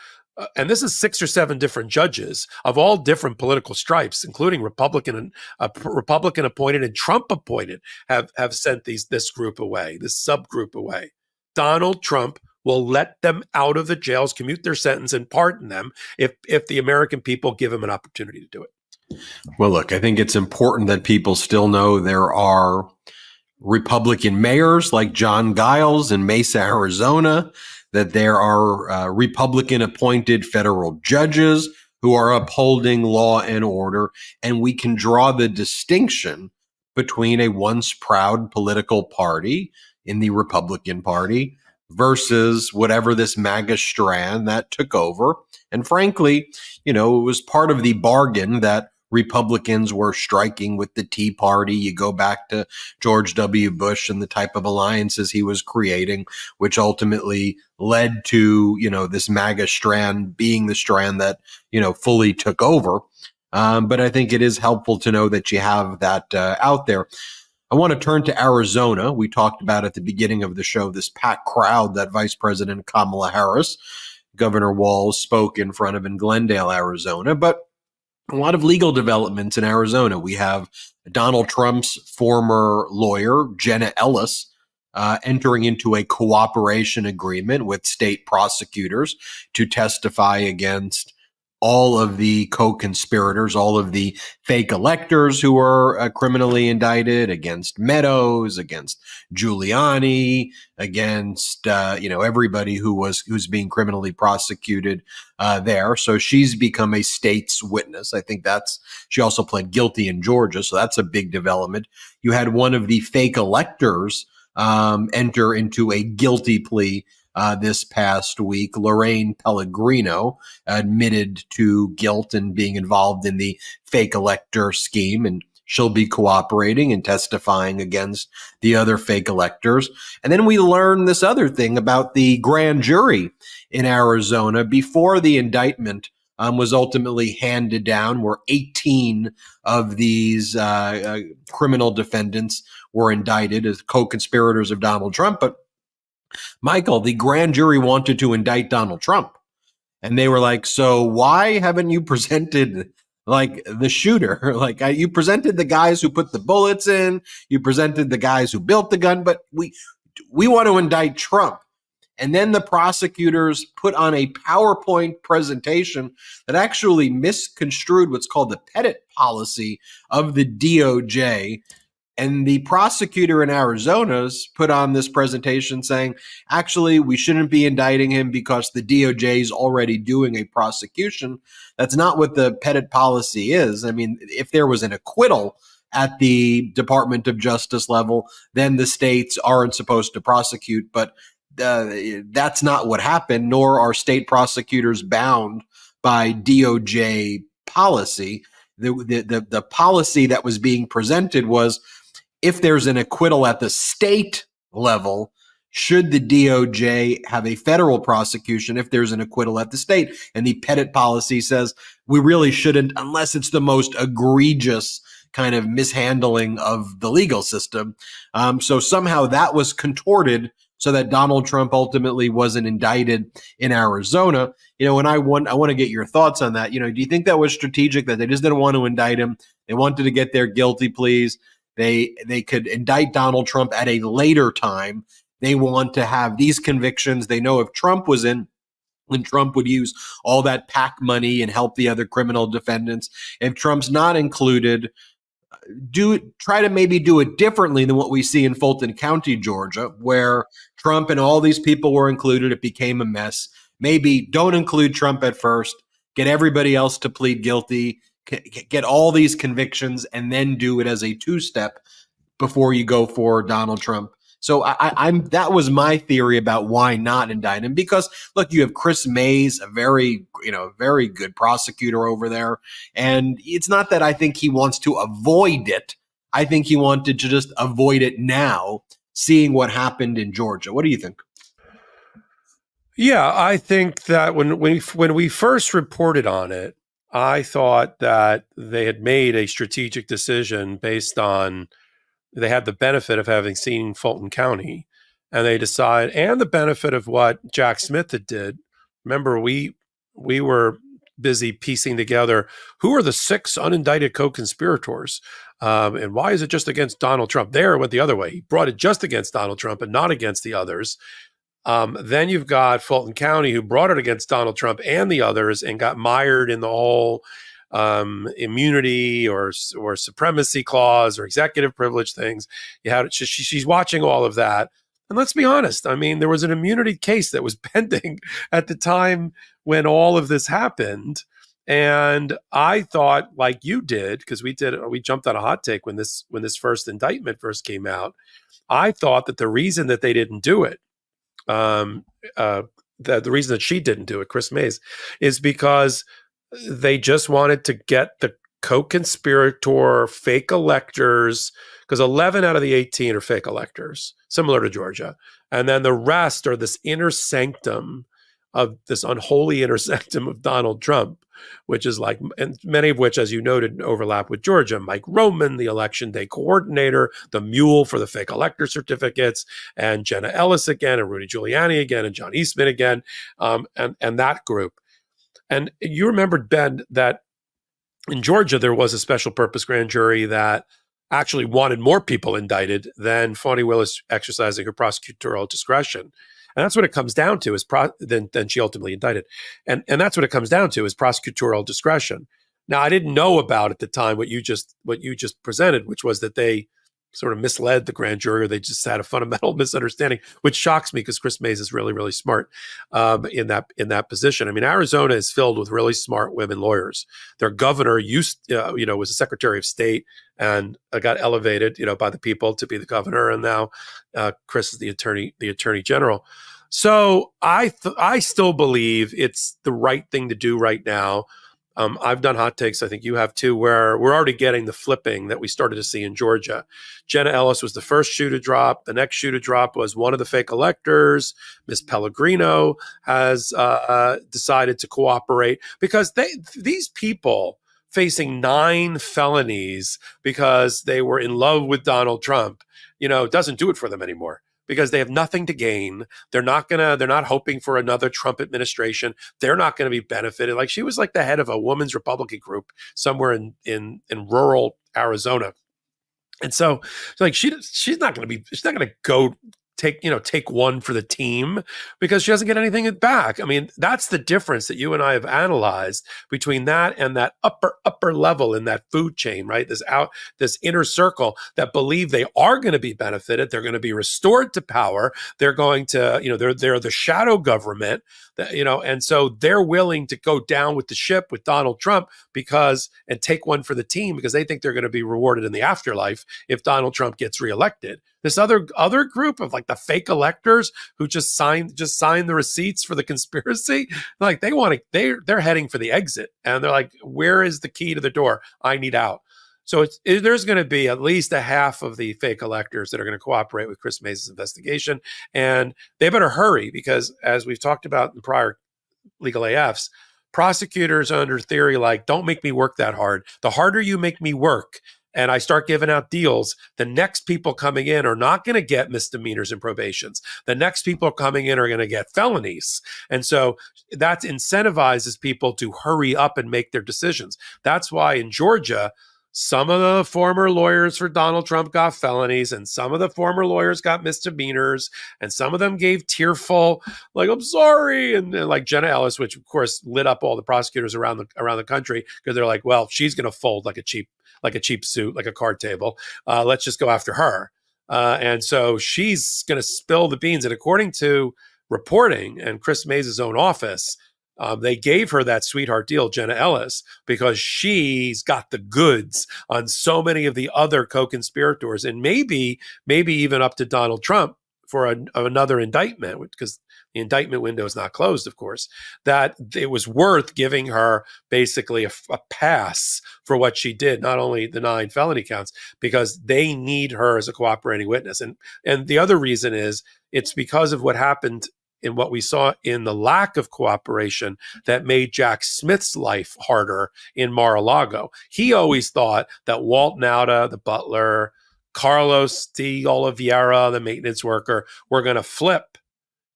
S2: and this is 6 or 7 different judges of all different political stripes, including Republican appointed and Trump appointed, have sent this group away, this subgroup away. Donald Trump will let them out of the jails, commute their sentence, and pardon them if the American people give him an opportunity to do it.
S1: Well, look, I think it's important that people still know there are Republican mayors like John Giles in Mesa, Arizona, that there are Republican-appointed federal judges who are upholding law and order, and we can draw the distinction between a once proud political party in the Republican Party versus whatever this MAGA strand that took over. And frankly, it was part of the bargain that Republicans were striking with the Tea Party. You go back to George W. Bush and the type of alliances he was creating, which ultimately led to, this MAGA strand being the strand that, fully took over. But I think it is helpful to know that you have that out there. I want to turn to Arizona. We talked about at the beginning of the show, this packed crowd that Vice President Kamala Harris, Governor Walz spoke in front of in Glendale, Arizona. But a lot of legal developments in Arizona. We have Donald Trump's former lawyer, Jenna Ellis, entering into a cooperation agreement with state prosecutors to testify against all of the co-conspirators, all of the fake electors who were criminally indicted, against Meadows, against Giuliani, against everybody who's being criminally prosecuted there. So she's become a state's witness. I think she also pled guilty in Georgia, so that's a big development. You had one of the fake electors enter into a guilty plea this past week. Lorraine Pellegrino admitted to guilt and being involved in the fake elector scheme, and she'll be cooperating and testifying against the other fake electors. And then we learned this other thing about the grand jury in Arizona before the indictment was ultimately handed down, where 18 of these criminal defendants were indicted as co-conspirators of Donald Trump. But Michael, the grand jury wanted to indict Donald Trump. And they were like, so why haven't you presented the shooter? You presented the guys who put the bullets in, you presented the guys who built the gun, but we want to indict Trump. And then the prosecutors put on a PowerPoint presentation that actually misconstrued what's called the Pettit policy of the DOJ. And the prosecutor in Arizona's put on this presentation saying, actually, we shouldn't be indicting him because the DOJ is already doing a prosecution. That's not what the Pettit policy is. I mean, if there was an acquittal at the Department of Justice level, then the states aren't supposed to prosecute. But that's not what happened, nor are state prosecutors bound by DOJ policy. the policy that was being presented was, if there's an acquittal at the state level, should the DOJ have a federal prosecution if there's an acquittal at the state? And the Pettit policy says we really shouldn't, unless it's the most egregious kind of mishandling of the legal system. So somehow that was contorted so that Donald Trump ultimately wasn't indicted in Arizona. And I want to get your thoughts on that. Do you think that was strategic, that they just didn't want to indict him? They wanted to get their guilty pleas. They could indict Donald Trump at a later time. They want to have these convictions. They know if Trump was in, then Trump would use all that PAC money and help the other criminal defendants. If Trump's not included, try to maybe do it differently than what we see in Fulton County, Georgia, where Trump and all these people were included. It became a mess. Maybe don't include Trump at first, get everybody else to plead guilty, get all these convictions, and then do it as a two-step before you go for Donald Trump. So that was my theory about why not indict him. Because look, you have Chris Mays, a very good prosecutor over there, and it's not that I think he wants to avoid it. I think he wanted to just avoid it now, seeing what happened in Georgia. What do you think?
S2: Yeah, I think that when we first reported on it, I thought that they had made a strategic decision based on, they had the benefit of having seen Fulton County, and they decide, and the benefit of what Jack Smith had did. Remember, we were busy piecing together who are the 6 unindicted co-conspirators, and why is it just against Donald Trump? There, it went the other way. He brought it just against Donald Trump and not against the others. Then you've got Fulton County, who brought it against Donald Trump and the others and got mired in the whole immunity or supremacy clause or executive privilege things. She's watching all of that. And let's be honest, I mean, there was an immunity case that was pending at the time when all of this happened. And I thought, like you did, because we jumped on a hot take when this first indictment first came out. I thought that the reason that they didn't do it, the reason that she didn't do it, Chris Mays, is because they just wanted to get the co-conspirator fake electors, because 11 out of the 18 are fake electors, similar to Georgia. And then the rest are this inner sanctum of this unholy inner sanctum of Donald Trump, which is like, and many of which, as you noted, overlap with Georgia. Mike Roman, the election day coordinator, the mule for the fake elector certificates, and Jenna Ellis again, and Rudy Giuliani again, and John Eastman again, and that group. And you remembered, Ben, that in Georgia, there was a special purpose grand jury that actually wanted more people indicted than Fani Willis exercising her prosecutorial discretion. And that's what it comes down to, is then she ultimately indicted. And that's what it comes down to, is prosecutorial discretion. Now, I didn't know about at the time what you just presented, which was that they sort of misled the grand jury, or they just had a fundamental misunderstanding, which shocks me because Chris Mays is really, really smart in that position. I mean, Arizona is filled with really smart women lawyers. Their governor was a Secretary of State and got elevated, by the people to be the governor, and now Chris is the attorney general. So I still believe it's the right thing to do right now. I've done hot takes, I think you have too, where we're already getting the flipping that we started to see in Georgia. Jenna Ellis was the first shoe to drop. The next shoe to drop was one of the fake electors. Ms. Pellegrino has decided to cooperate, because these people facing 9 felonies because they were in love with Donald Trump, doesn't do it for them anymore, because they have nothing to gain. They're not hoping for another Trump administration. They're not going to be benefited. Like, she was like the head of a women's Republican group somewhere in rural Arizona. And so like she's not going to go take one for the team, because she doesn't get anything back. I mean, that's the difference that you and I have analyzed between that and that upper level in that food chain, right? This inner circle that believe they are going to be benefited. They're going to be restored to power. They're going to, they're the shadow government, and so they're willing to go down with the ship with Donald Trump and take one for the team, because they think they're going to be rewarded in the afterlife if Donald Trump gets reelected. This other group of like the fake electors who just signed the receipts for the conspiracy, like they're heading for the exit, and they're like, where is the key to the door? I need out. So there's going to be at least a half of the fake electors that are going to cooperate with Chris Mays' investigation, and they better hurry, because as we've talked about in prior Legal AFs, prosecutors under theory like, don't make me work that hard. The harder you make me work and I start giving out deals, the next people coming in are not going to get misdemeanors and probations. The next people coming in are going to get felonies. And so that incentivizes people to hurry up and make their decisions. That's why in Georgia, some of the former lawyers for Donald Trump got felonies, and some of the former lawyers got misdemeanors, and some of them gave tearful, like, I'm sorry, and like Jenna Ellis, which of course lit up all the prosecutors around the country, because they're like, well, she's going to fold like a cheap suit, like a card table. Let's just go after her. And so she's going to spill the beans. And according to reporting and Chris Mays' own office, they gave her that sweetheart deal, Jenna Ellis, because she's got the goods on so many of the other co-conspirators, and maybe even up to Donald Trump for another indictment, because the indictment window is not closed, of course, that it was worth giving her basically a pass for what she did, not only the 9 felony counts, because they need her as a cooperating witness. And the other reason is it's because of what happened in what we saw in the lack of cooperation that made Jack Smith's life harder in Mar-a-Lago. He always thought that Walt Nauta, the butler, Carlos de Oliveira, the maintenance worker, were going to flip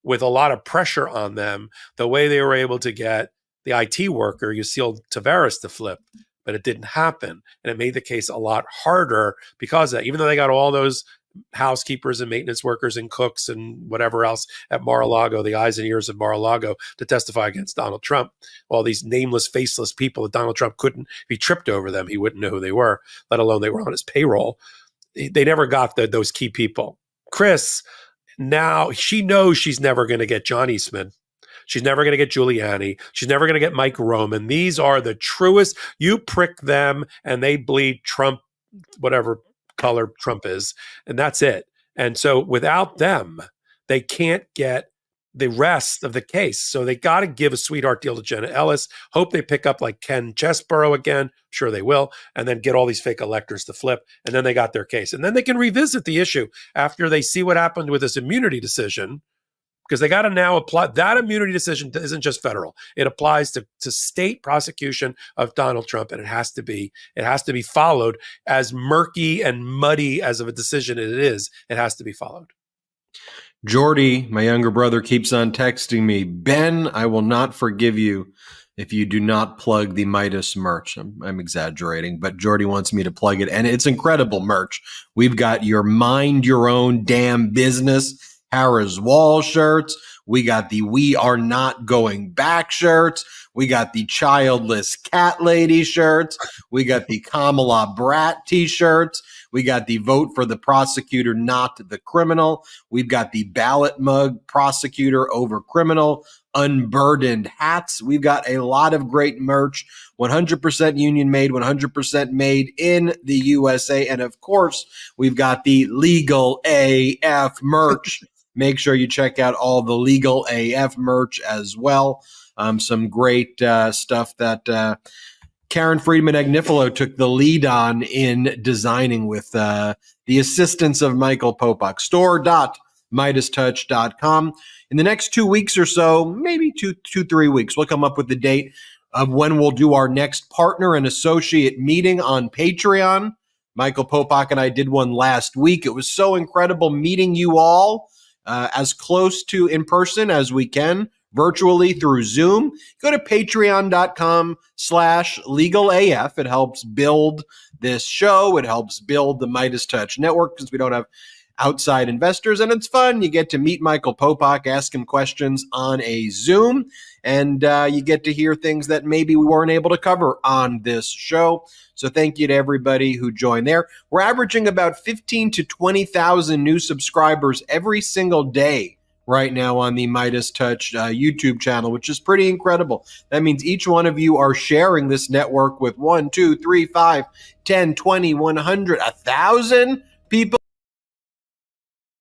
S2: with a lot of pressure on them, the way they were able to get the IT worker, Yuscil Taveras, to flip. But it didn't happen. And it made the case a lot harder because of that. Even though they got all those housekeepers and maintenance workers and cooks and whatever else at Mar-a-Lago, the eyes and ears of Mar-a-Lago, to testify against Donald Trump. All these nameless, faceless people that Donald Trump couldn't, if he tripped over them, he wouldn't know who they were, let alone they were on his payroll. They never got those key people. Chris, now she knows she's never going to get John Eastman. She's never going to get Giuliani. She's never going to get Mike Roman. These are the truest. You prick them and they bleed Trump, whatever color Trump is, and that's it. And so without them, they can't get the rest of the case. So they got to give a sweetheart deal to Jenna Ellis. Hope they pick up like Ken Chesborough again. Sure they will. And then get all these fake electors to flip. And then they got their case. And then they can revisit the issue after they see what happened with this immunity decision, because they got to now apply. That immunity decision isn't just federal. It applies to state prosecution of Donald Trump, and it has to be followed. As murky and muddy as of a decision it is, it has to be followed.
S1: Jordy, my younger brother, keeps on texting me, Ben, I will not forgive you if you do not plug the Midas merch. I'm exaggerating, but Jordy wants me to plug it, and it's incredible merch. We've got your Mind Your Own Damn Business Harris Wall shirts. We got the We Are Not Going Back shirts. We got the Childless Cat Lady shirts. We got the Kamala Brat t-shirts. We got the Vote for the Prosecutor, Not the Criminal. We've got the Ballot Mug Prosecutor Over Criminal Unburdened hats. We've got a lot of great merch, 100% union made, 100% made in the USA. And of course, we've got the Legal AF merch. Make sure you check out all the Legal AF merch as well. Some great stuff that Karen Friedman Agnifilo took the lead on in designing with the assistance of Michael Popok. Store.MidasTouch.com. In the next 2 weeks or so, maybe 3 weeks, we'll come up with the date of when we'll do our next partner and associate meeting on Patreon. Michael Popok and I did one last week. It was so incredible meeting you all as close to in person as we can, virtually through Zoom. Go to patreon.com/legalaf. It helps build this show. It helps build the Midas Touch Network because we don't have outside investors, and it's fun. You get to meet Michael Popok, ask him questions on a Zoom, and you get to hear things that maybe we weren't able to cover on this show. So thank you to everybody who joined there. We're averaging about 15 to 20,000 new subscribers every single day right now on the Midas Touch YouTube channel, which is pretty incredible. That means each one of you are sharing this network with 1, 2, 3, 5, 10, 20, 100, 1,000 people.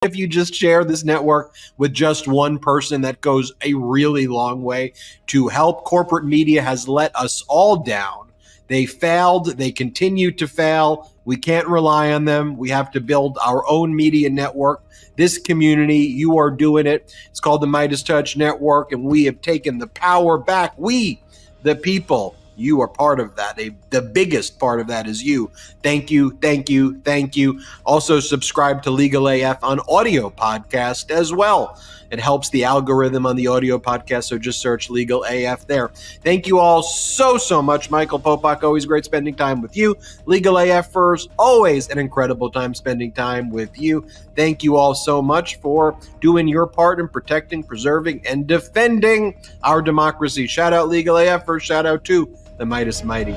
S1: If you just share this network with just one person, that goes a really long way to help. Corporate media has let us all down. They failed. They continue to fail. We can't rely on them. We have to build our own media network. This community, you are doing it. It's called the Midas Touch Network, and we have taken the power back. We, the people, you are part of that. The biggest part of that is you. Thank you, thank you, thank you. Also, subscribe to Legal AF on audio podcast as well. It helps the algorithm on the audio podcast, so just search Legal AF there. Thank you all so much. Michael Popok, always great spending time with you. Legal AF first, always an incredible time spending time with you. Thank you all so much for doing your part in protecting, preserving, and defending our democracy. Shout out Legal AF first. Shout out to the Midas Mighty.